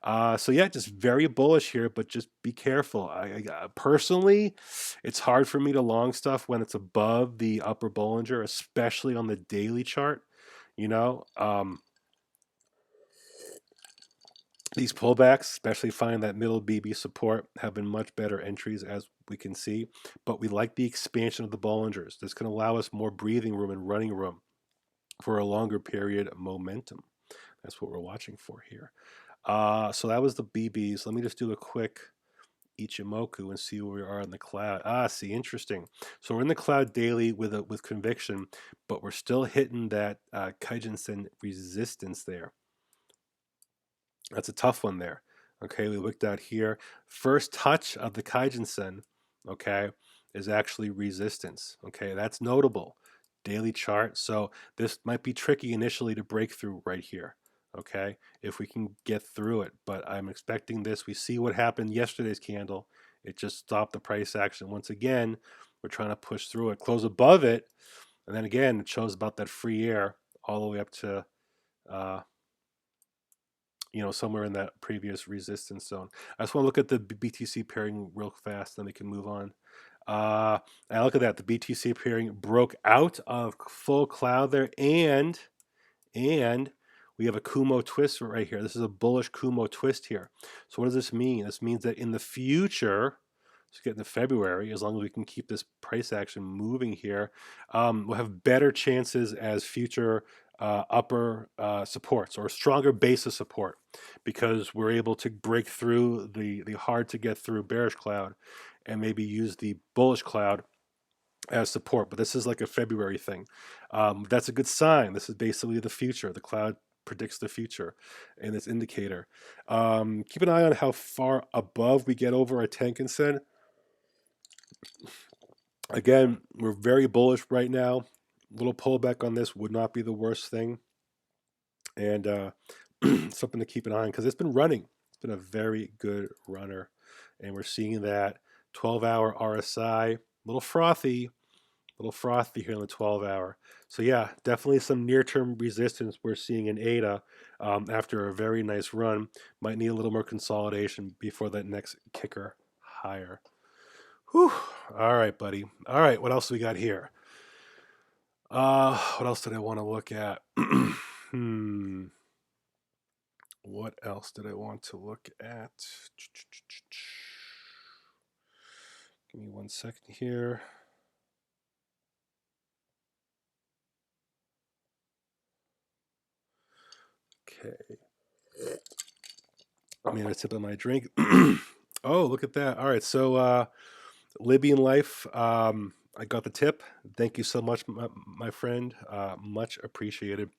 So yeah, just very bullish here, but just be careful. Personally, it's hard for me to long stuff when it's above the upper Bollinger, especially on the daily chart. You know, these pullbacks, especially finding that middle BB support, have been much better entries as we can see. But we like the expansion of the Bollingers. This can allow us more breathing room and running room for a longer period of momentum. That's what we're watching for here. So that was the BBs. Let me just do a quick Ichimoku and see where we are in the cloud. See, interesting. So we're in the cloud daily with conviction, but we're still hitting that Kaijin-sen resistance there. That's a tough one there. Okay, we looked out here. First touch of the Kaijin-sen, okay, is actually resistance. Okay, that's notable. Daily chart. So this might be tricky initially to break through right here. Okay, if we can get through it. But I'm expecting this. We see what happened yesterday's candle. It just stopped the price action. Once again, we're trying to push through it. Close above it. And then again, it shows about that free air all the way up to uh, somewhere in that previous resistance zone. I just want to look at the BTC pairing real fast, then we can move on. And look at that, the BTC pairing broke out of full cloud there, and we have a Kumo twist right here. This is a bullish Kumo twist here. So what does this mean? This means that in the future, let's get into February, as long as we can keep this price action moving here, we'll have better chances as future upper supports or stronger base of support, because we're able to break through the hard to get through bearish cloud and maybe use the bullish cloud as support. But this is like a February thing. That's a good sign. This is basically the future. The cloud predicts the future in this indicator. Keep an eye on how far above we get over a Tenkan-sen. Again, we're very bullish right now. Little pullback on this would not be the worst thing. And something to keep an eye on, because it's been running. It's been a very good runner. And we're seeing that 12-hour RSI, little frothy here in the 12-hour. So yeah, definitely some near-term resistance we're seeing in ADA after a very nice run. Might need a little more consolidation before that next kicker higher. Whew. All right, buddy. All right, what else we got here? What else did I want to look at? What else did I want to look at? Give me 1 second here. Okay. I'm gonna sip of my drink. Oh, look at that. All right, so Libyan life. I got the tip. Thank you so much, my friend. Much appreciated.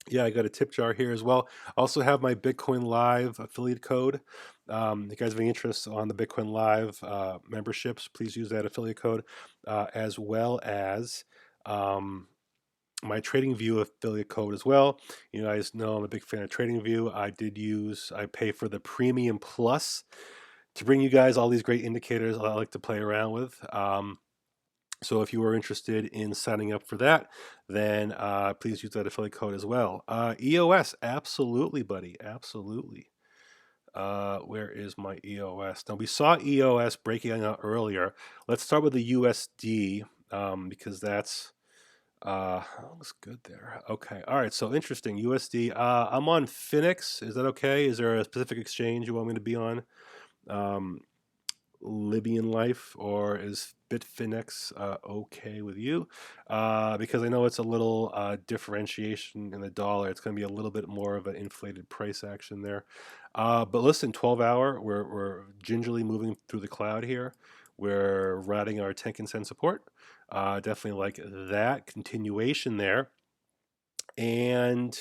Yeah, I got a tip jar here as well. I also have my Bitcoin Live affiliate code. You guys have any interest on the Bitcoin Live memberships, please use that affiliate code, as well as my TradingView affiliate code as well. You guys know I'm a big fan of TradingView. I pay for the Premium Plus to bring you guys all these great indicators I like to play around with. So if you are interested in signing up for that, then please use that affiliate code as well. EOS, absolutely, buddy, absolutely. Where is my EOS? Now we saw EOS breaking out earlier. Let's start with the USD because that's looks good there. Okay, all right. So interesting, USD. I'm on Phoenix. Is that okay? Is there a specific exchange you want me to be on? Libyan life, or is Bitfinex okay with you? Because I know it's a little differentiation in the dollar. It's going to be a little bit more of an inflated price action there. But listen, 12-hour, we're gingerly moving through the cloud here. We're riding our Tenkan-sen support. Definitely like that continuation there. And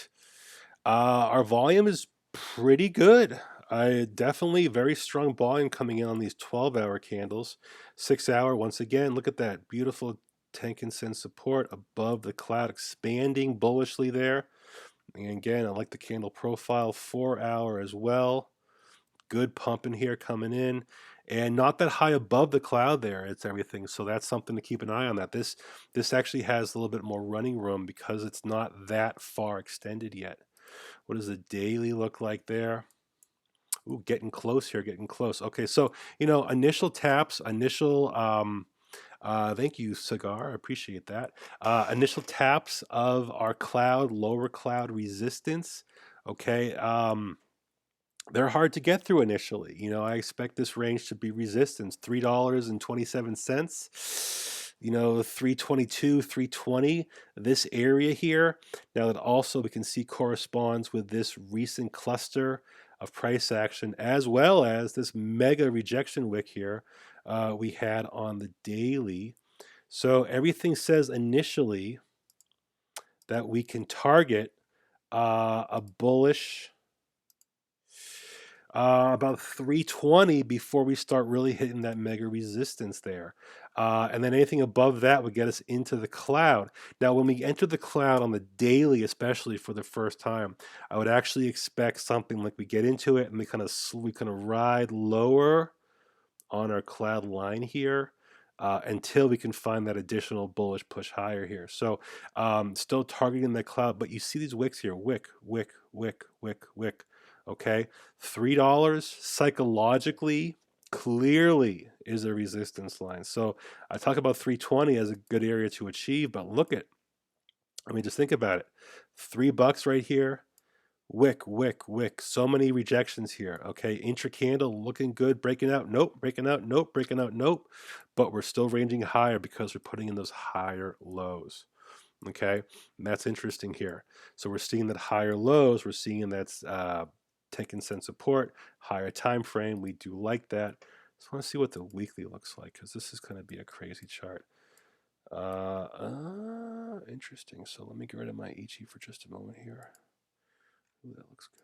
our volume is pretty good. I definitely very strong volume coming in on these 12-hour candles. 6-hour, once again, look at that beautiful Tenkan-sen support above the cloud, expanding bullishly there. And again, I like the candle profile. 4-hour as well. Good pump in here coming in. and not that high above the cloud there. It's everything, so that's something to keep an eye on. That this actually has a little bit more running room because it's not that far extended yet. What does the daily look like there? Ooh, getting close here, getting close. Okay, so initial taps, initial. Thank you, Cigar. I appreciate that. Initial taps of our cloud, lower cloud resistance. Okay. They're hard to get through initially. I expect this range to be resistance, $3.27. 322, 320. This area here. Now that also we can see corresponds with this recent cluster of price action, as well as this mega rejection wick here we had on the daily. So everything says initially that we can target a bullish about 320 before we start really hitting that mega resistance there. And then anything above that would get us into the cloud. Now, when we enter the cloud on the daily, especially for the first time, I would actually expect something like we get into it and we kind of ride lower on our cloud line here until we can find that additional bullish push higher here. So still targeting the cloud, but you see these wicks here, wick, wick, wick, wick, wick. Okay, $3 psychologically clearly is a resistance line. So I talk about 320 as a good area to achieve, but just think about it. $3 right here. Wick, wick, wick. So many rejections here. Okay, intra-candle looking good, breaking out. Nope, breaking out. Nope, breaking out. Nope. But we're still ranging higher because we're putting in those higher lows. Okay, and that's interesting here. So we're seeing that higher lows. We're seeing that's taking some support, higher time frame. We do like that. So I want to see what the weekly looks like because this is going to be a crazy chart. Interesting. So let me get rid of my Ichi for just a moment here. Ooh, that looks good.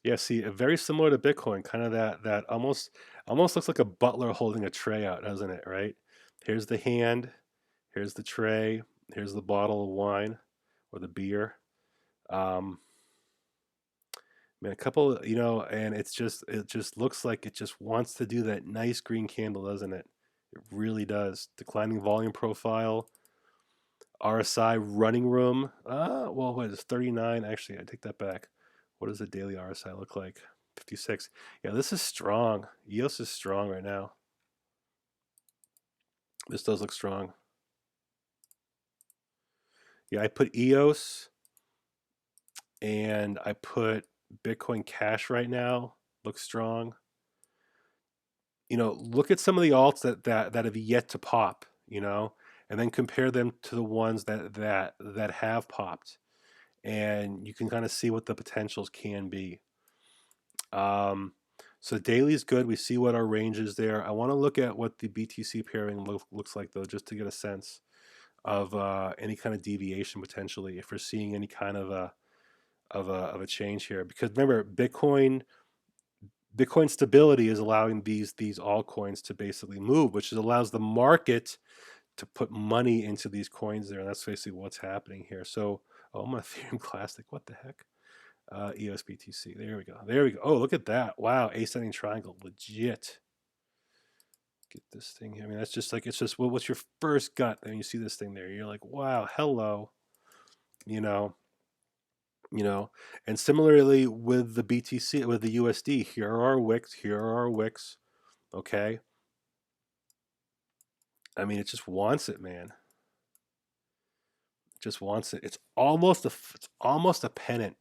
Yeah, see, very similar to Bitcoin, kind of that almost looks like a butler holding a tray out, doesn't it? Right? Here's the hand, here's the tray, here's the bottle of wine or the beer. Um, a couple, and it just looks like it just wants to do that nice green candle, doesn't it? It really does. Declining volume profile, RSI running room. Well, what is 39? Actually, I take that back. What does the daily RSI look like? 56. Yeah, this is strong. EOS is strong right now. This does look strong. Yeah, I put EOS and I put Bitcoin Cash right now. Looks strong. Look at some of the alts that have yet to pop, and then compare them to the ones that have popped. And you can kind of see what the potentials can be. So daily is good. We see what our range is there. I want to look at what the BTC pairing looks like though, just to get a sense of any kind of deviation potentially, if we're seeing any kind of a change here. Because remember, Bitcoin stability is allowing these altcoins to basically move, which allows the market to put money into these coins there, and that's basically what's happening here. So, oh, my Ethereum Classic, what the heck? EOS BTC. There we go. There we go. Oh, look at that. Wow, ascending triangle. Legit. Get this thing here. I mean, that's just like, it's just, well, what's your first gut? Then you see this thing there. You're like, wow, hello. You know, and similarly with the BTC, with the USD, here are our wicks. Here are our wicks. Okay. I mean, it just wants it, man. It just wants it. It's almost a pennant.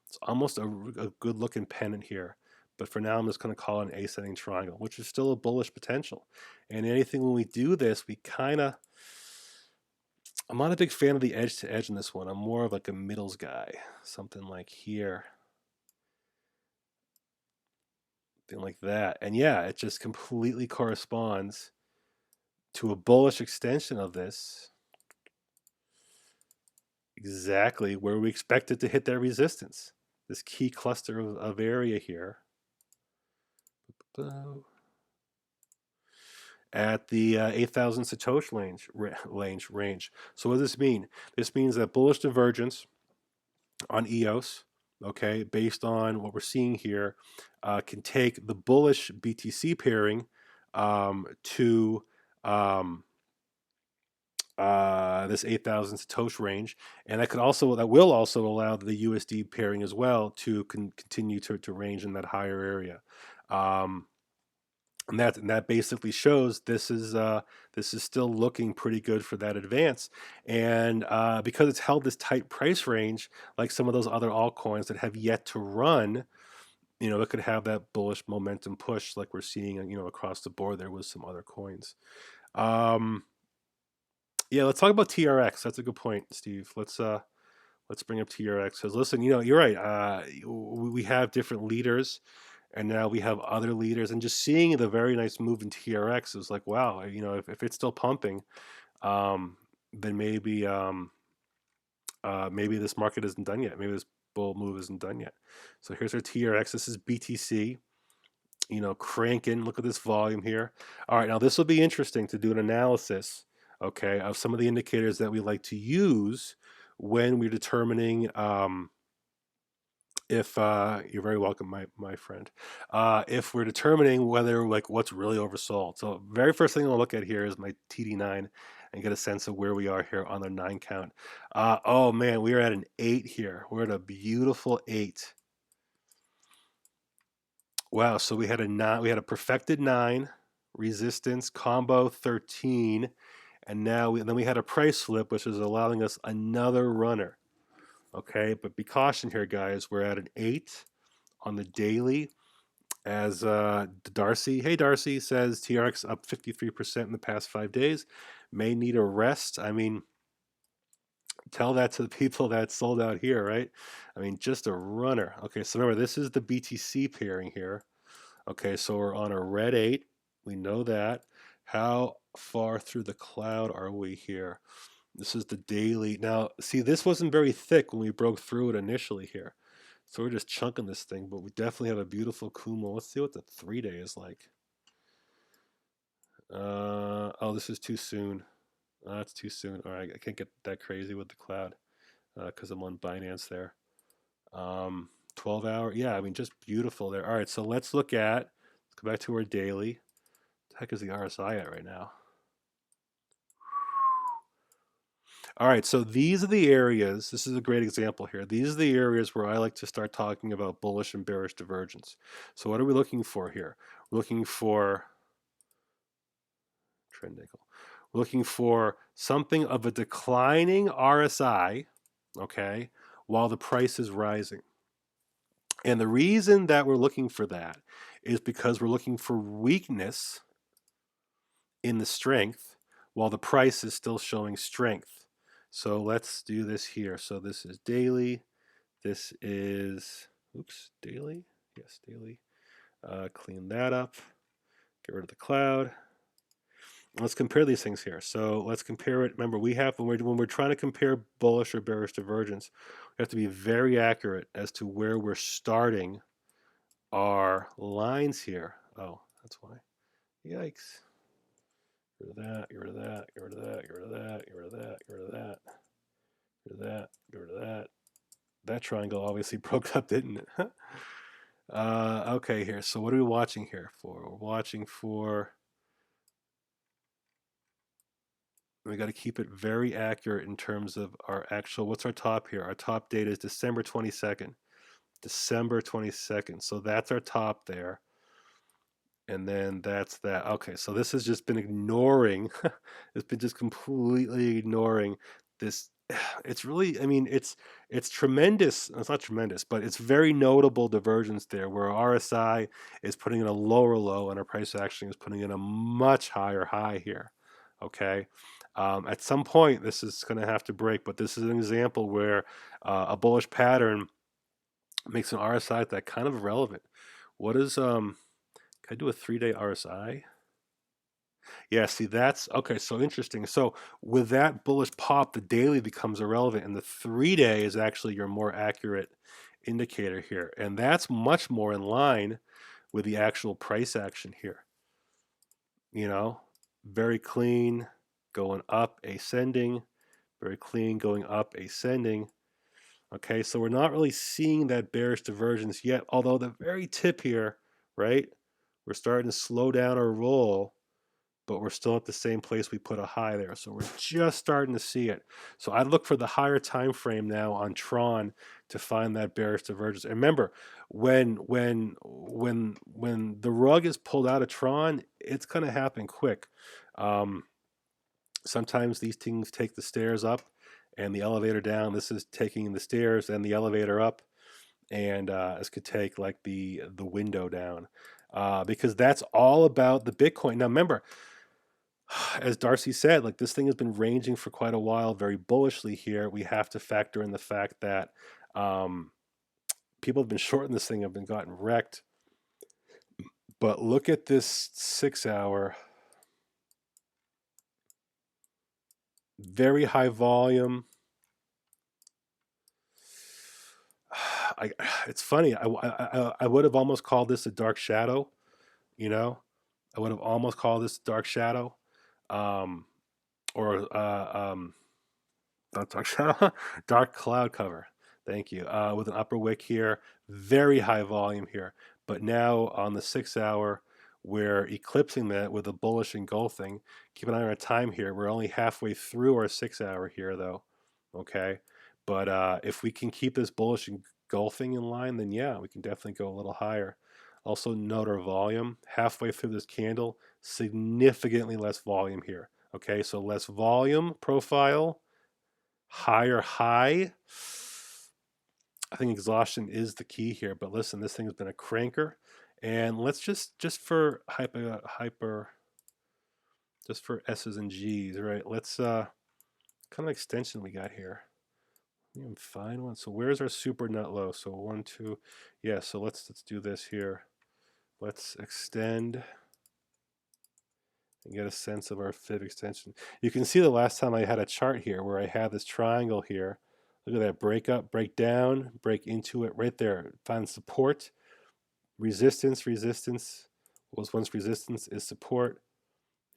It's almost a good looking pennant here. But for now, I'm just going to call it an ascending triangle, which is still a bullish potential. And anything when we do this, I'm not a big fan of the edge to edge in this one. I'm more of like a middles guy. Something like here. Something like that. And yeah, it just completely corresponds to a bullish extension of this. Exactly where we expect it to hit that resistance. This key cluster of area here. At the 8,000 Satoshi range. So what does this mean? This means that bullish divergence on EOS, okay, based on what we're seeing here, can take the bullish BTC pairing to um, this 8,000 Satoshi range, and that will also allow the USD pairing as well to continue to range in that higher area. Um, and that basically shows this is still looking pretty good for that advance, and because it's held this tight price range, like some of those other altcoins that have yet to run, it could have that bullish momentum push like we're seeing, across the board there with some other coins. Um, yeah, let's talk about TRX. That's a good point, Steve. Let's bring up TRX because listen, you're right. We have different leaders, and now we have other leaders, and just seeing the very nice move in TRX is like, wow. If it's still pumping, um, then maybe this market isn't done yet. Maybe this bull move isn't done yet. So here's our TRX. This is BTC. Cranking. Look at this volume here. All right, now this will be interesting to do an analysis, okay, of some of the indicators that we like to use when we're determining if you're very welcome, my friend. If we're determining whether like what's really oversold. So very first thing I'll look at here is my TD9 and get a sense of where we are here on the 9 count. Oh man, we are at an 8 here. We're at a beautiful 8. Wow, so we had a perfected 9, resistance, combo 13, and then we had a price flip, which is allowing us another runner. Okay, but be cautioned here, guys. We're at an 8 on the daily. As Darcy, hey Darcy, says TRX up 53% in the past 5 days. May need a rest. I mean, tell that to the people that sold out here, right? I mean, just a runner. Okay, so remember, this is the BTC pairing here. Okay, so we're on a red 8. We know that. How far through the cloud are we here? This is the daily. Now, see, this wasn't very thick when we broke through it initially here. So we're just chunking this thing, but we definitely have a beautiful Kumo. Let's see what the 3-day is like. Oh, this is too soon. That's too soon. All right, I can't get that crazy with the cloud because I'm on Binance there. 12 hour. Yeah, I mean, just beautiful there. All right, so let's go back to our daily. What the heck is the RSI at right now? All right, so these are the areas. This is a great example here. These are the areas where I like to start talking about bullish and bearish divergence. So what are we looking for here? We're looking for trend nickel. We're looking for something of a declining RSI, okay, while the price is rising. And the reason that we're looking for that is because we're looking for weakness in the strength while the price is still showing strength. So let's do this here. So this is daily. This is, oops, daily. Yes, daily. Clean that up. Get rid of the cloud. Let's compare these things here. So let's compare it. Remember, when we're trying to compare bullish or bearish divergence, we have to be very accurate as to where we're starting our lines here. Oh, that's why. Yikes. Get rid of that, get rid of that, get rid of that, get rid of that, get rid of that, get rid of that, get rid of that, get rid of that. That triangle obviously broke up, didn't it? Okay, here. So what are we watching here for? We're watching for. We got to keep it very accurate in terms of our actual. What's our top here? Our top date is December 22nd. December 22nd. So that's our top there. And then that's that. Okay, so this has just been ignoring, it's been just completely ignoring this. It's really, I mean, it's tremendous. It's not tremendous, but it's very notable divergence there where RSI is putting in a lower low and our price action is putting in a much higher high here. Okay. At some point, this is going to have to break, but this is an example where a bullish pattern makes an RSI that kind of irrelevant. What is can I do a 3-day RSI? Yeah, see, that's okay. So interesting. So with that bullish pop, the daily becomes irrelevant, and the 3-day is actually your more accurate indicator here. And that's much more in line with the actual price action here. Very clean, going up, ascending, very clean, going up, ascending. Okay, so we're not really seeing that bearish divergence yet, although the very tip here, right? We're starting to slow down our roll, but we're still at the same place we put a high there. So we're just starting to see it. So I look for the higher time frame now on Tron to find that bearish divergence. And remember, when the rug is pulled out of Tron, it's going to happen quick. Sometimes these things take the stairs up and the elevator down. This is taking the stairs and the elevator up, and this could take like the window down, because that's all about the Bitcoin. Now remember, as Darcy said, like this thing has been ranging for quite a while, very bullishly here. We have to factor in the fact that people have been shorting this thing, have been gotten wrecked. But look at this 6 hour, very high volume. It's funny. I would have almost called this a dark shadow. You know, I would have almost called this a dark shadow, um, or not dark shadow, dark cloud cover. Thank you. With an upper wick here, very high volume here. But now on the 6 hour, we're eclipsing that with a bullish engulfing. Keep an eye on our time here. We're only halfway through our 6 hour here, though. Okay. But if we can keep this bullish engulfing in line, then yeah, we can definitely go a little higher. Also, note our volume. Halfway through this candle, significantly less volume here. Okay, so less volume profile, higher high. I think exhaustion is the key here. But listen, this thing has been a cranker, and let's just for just for S's and G's, right? Let's kind of extension we got here. Even find one. So where's our super nut low? So 1, 2, yeah. So let's do this here. Let's extend and get a sense of our fib extension. You can see the last time I had a chart here where I had this triangle here. Look at that, break up, break down, break into it right there. Find support, resistance, resistance. What was once resistance is support.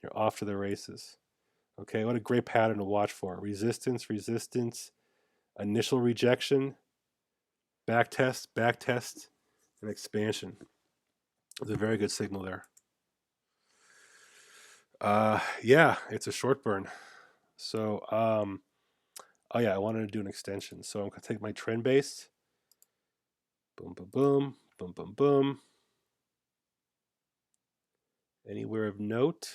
You're off to the races. Okay, what a great pattern to watch for. Resistance, resistance, initial rejection, back test, and expansion. It's a very good signal there. Yeah, it's a short burn. So, oh yeah, I wanted to do an extension. So I'm gonna take my trend base. Boom, boom, boom, boom, boom, boom. Anywhere of note.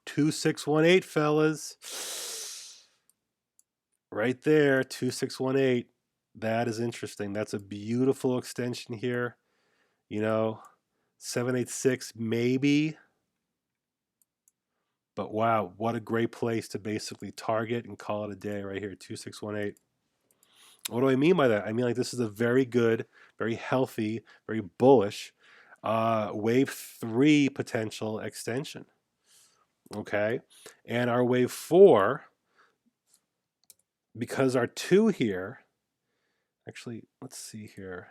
2618, fellas. Right there, 2618. That is interesting. That's a beautiful extension here. You know, 786 maybe. But wow, what a great place to basically target and call it a day right here, 2618. What do I mean by that? I mean, like, this is a very good, very healthy, very bullish wave 3 potential extension. Okay. And our wave 4, because our 2 here, actually, let's see here.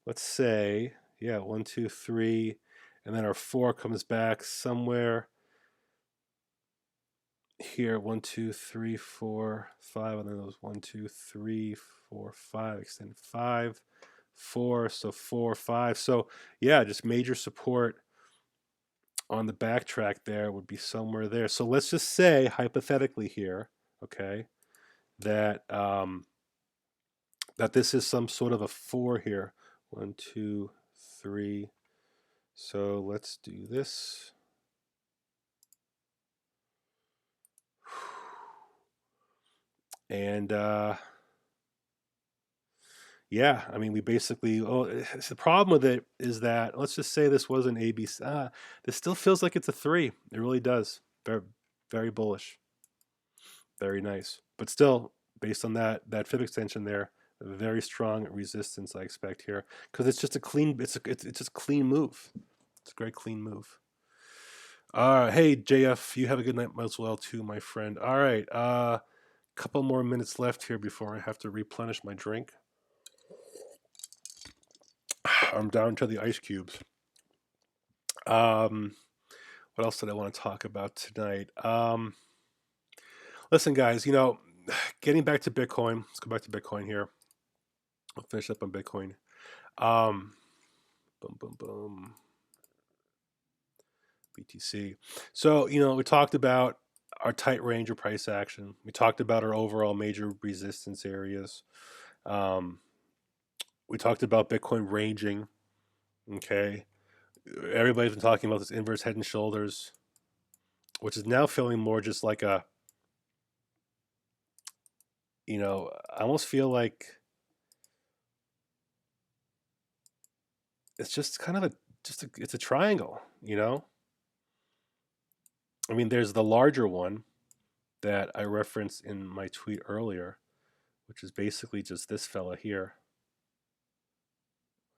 Let's say, yeah, 1, 2, 3, and then our 4 comes back somewhere here. 1, 2, 3, 4, 5, and then those 1, 2, 3, 4, 5, extend 5, 4, so 4, 5. So yeah, just major support on the backtrack there would be somewhere there. So let's just say hypothetically here, okay, that that this is some sort of a 4 here. 1, 2, 3. So let's do this. And yeah, I mean, we basically, the problem with it is that, let's just say this was an ABC. This still feels like it's a 3. It really does. Very, very bullish. Very nice. But still, based on that fib extension there, very strong resistance I expect here, because it's just a clean, it's just a clean move. It's a great clean move. Hey JF, you have a good night as well too, my friend. All right, couple more minutes left here before I have to replenish my drink. I'm down to the ice cubes. What else did I want to talk about tonight? Listen, guys, getting back to Bitcoin. Let's go back to Bitcoin here. I'll finish up on Bitcoin. Um, boom, boom, boom. BTC. So, we talked about our tight range of price action. We talked about our overall major resistance areas. Um, we talked about Bitcoin ranging. Okay. Everybody's been talking about this inverse head and shoulders, which is now feeling more just like I almost feel like it's just kind of it's a triangle. I mean, there's the larger one that I referenced in my tweet earlier, which is basically just this fella here.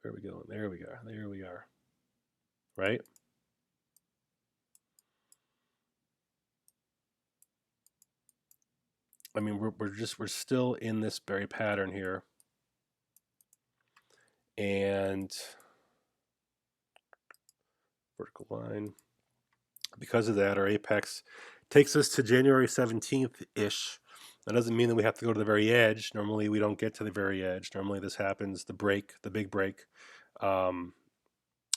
Where are we going? There we go. There we are. Right? I mean, we're still in this very pattern here, and vertical line. Because of that, our apex takes us to January 17th ish. That doesn't mean that we have to go to the very edge. Normally, we don't get to the very edge. Normally, this happens the big break, um,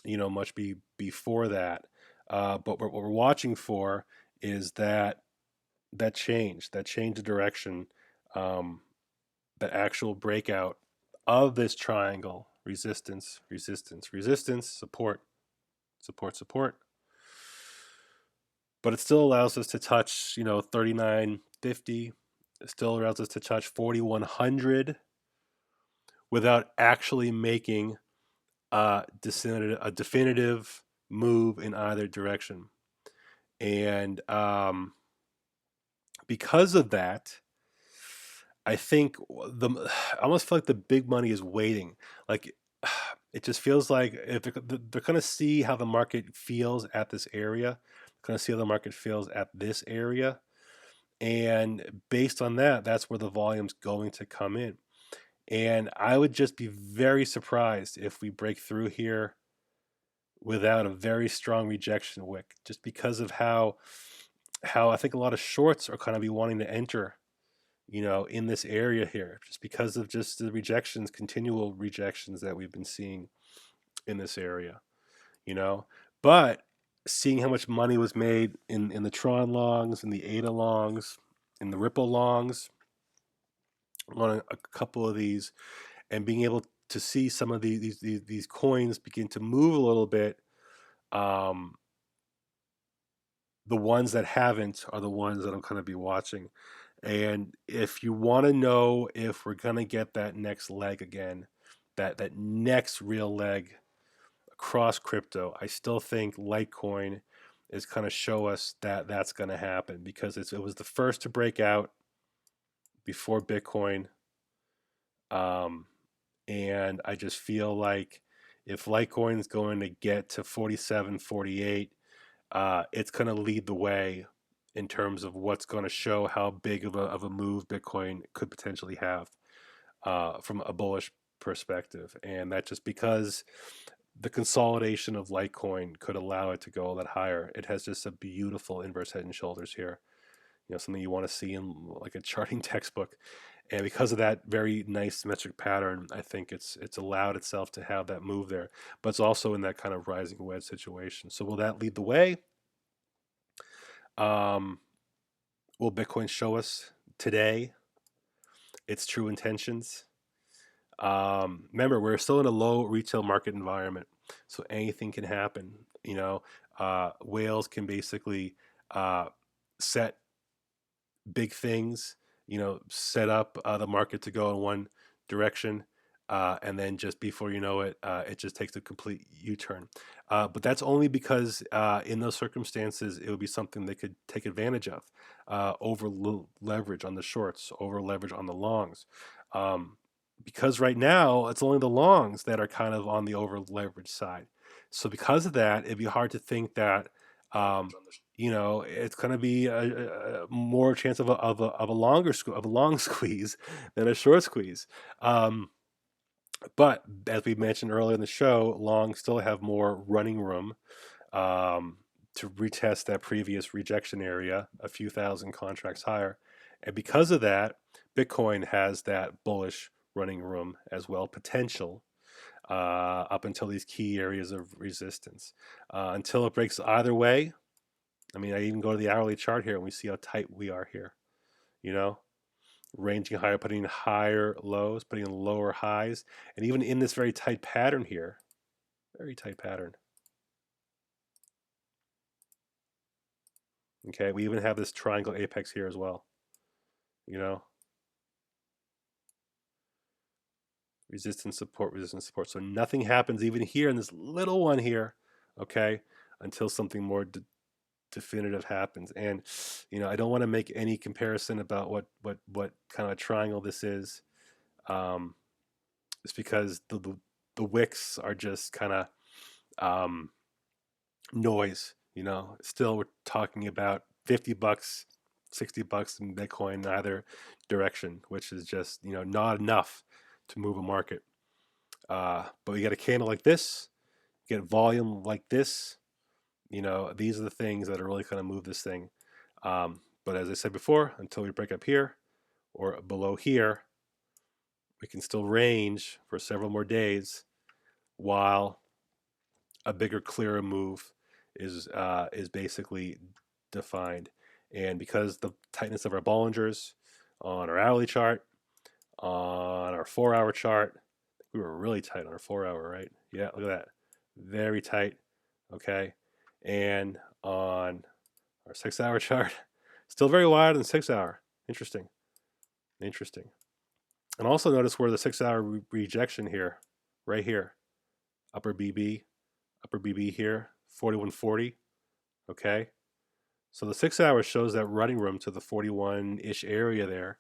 much before that. But what we're watching for is that change of direction, um, that actual breakout of this triangle: resistance, resistance, resistance, support, support, support. But it still allows us to touch, 3950. It still allows us to touch 4100 without actually making a definitive move in either direction. And because of that, I think I almost feel like the big money is waiting. Like it just feels like if they're going to see how the market feels at this area, going to see how the market feels at this area, and based on that, that's where the volume's going to come in. And I would just be very surprised if we break through here without a very strong rejection wick, just because of how I think a lot of shorts are kind of be wanting to enter, in this area here, just because of just the rejections, continual rejections that we've been seeing in this area, you know. But seeing how much money was made in the Tron longs, in the ADA longs, in the Ripple longs, on a couple of these, and being able to see some of these coins begin to move a little bit. Um, the ones that haven't are the ones that I'm going to be watching. And if you want to know if we're going to get that next leg again, that next real leg across crypto, I still think Litecoin is going to show us that that's going to happen, because it was the first to break out before Bitcoin. Um, and I just feel like if Litecoin is going to get to 47, 48, it's going to lead the way in terms of what's going to show how big of a move Bitcoin could potentially have, from a bullish perspective. And that just because the consolidation of Litecoin could allow it to go a lot higher. It has just a beautiful inverse head and shoulders here. Something you want to see in like a charting textbook. And because of that very nice symmetric pattern, I think it's allowed itself to have that move there. But it's also in that kind of rising wedge situation. So will that lead the way? Um, will Bitcoin show us today its true intentions? Remember, we're still in a low retail market environment, so anything can happen. Whales can basically uh, set big things, set up the market to go in one direction, and then just before you know it, it just takes a complete U-turn. But that's only because in those circumstances, it would be something they could take advantage of, over leverage on the shorts, over leverage on the longs. Because right now, it's only the longs that are kind of on the over leverage side. So because of that, it'd be hard to think that um, it's going to be a more chance of a long squeeze than a short squeeze. Um, but as we mentioned earlier in the show, long still have more running room, to retest that previous rejection area a few thousand contracts higher, And because of that, Bitcoin has that bullish running room as well, potential, up until these key areas of resistance. Until it breaks either way, I mean, I even go to the hourly chart here and we see how tight we are here, you know, ranging higher, putting in higher lows, putting in lower highs. And even in this very tight pattern here, very tight pattern. Okay, we even have this triangle apex here as well, you know, resistance, support, resistance, support. So nothing happens even here in this little one here, okay, until something more definitive happens. And you know, I don't want to make any comparison about what kind of triangle this is. Um, it's because the wicks are just kind of um, noise. You know, still we're talking about $50, $60 in Bitcoin in either direction, which is just, you know, not enough to move a market. But we get a candle like this, get volume like this. You know, these are the things that are really going to move this thing. But as I said before, until we break up here or below here, we can still range for several more days while a bigger, clearer move is basically defined. And because the tightness of our Bollingers on our hourly chart, on our 4-hour chart, we were really tight on our 4-hour, right? Yeah, look at that, very tight. Okay, and on our 6-hour chart, still very wide on the 6-hour. Interesting, interesting. And also notice where the 6-hour rejection here, right here, upper BB, upper BB here, 4140. Okay, so the 6-hour shows that running room to the 41-ish area there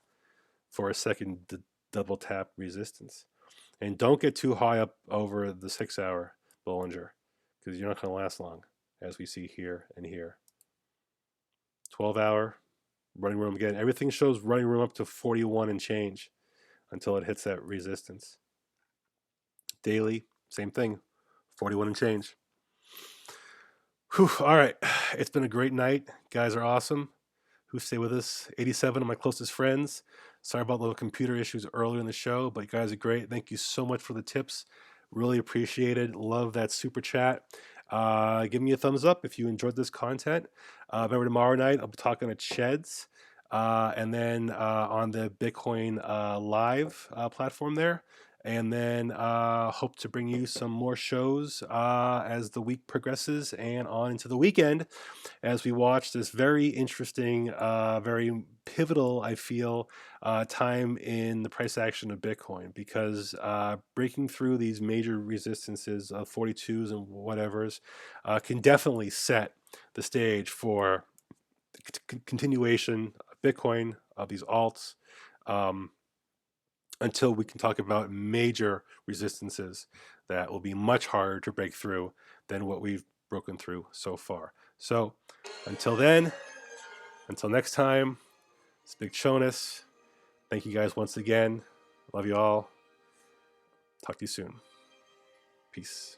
for a second double tap resistance. And don't get too high up over the 6-hour Bollinger because you're not going to last long, as we see here and here. 12-hour running room again. Everything shows running room up to 41 and change until it hits that resistance. Daily, same thing, 41 and change. Whew, all right, it's been a great night. Guys are awesome. Who stay with us? 87 of my closest friends. Sorry about little computer issues earlier in the show, but you guys are great. Thank you so much for the tips. Really appreciate it. Love that super chat. Give me a thumbs up if you enjoyed this content. Remember, tomorrow night I'll be talking to Cheds, and then on the Bitcoin Live platform there. And then hope to bring you some more shows as the week progresses and on into the weekend as we watch this very interesting, very pivotal, I feel, time in the price action of Bitcoin, because breaking through these major resistances of 42s and whatevers can definitely set the stage for the continuation of Bitcoin, of these alts, um, until we can talk about major resistances that will be much harder to break through than what we've broken through so far. So until then, until next time, it's Big Chonis. Thank you guys once again. Love you all. Talk to you soon. Peace.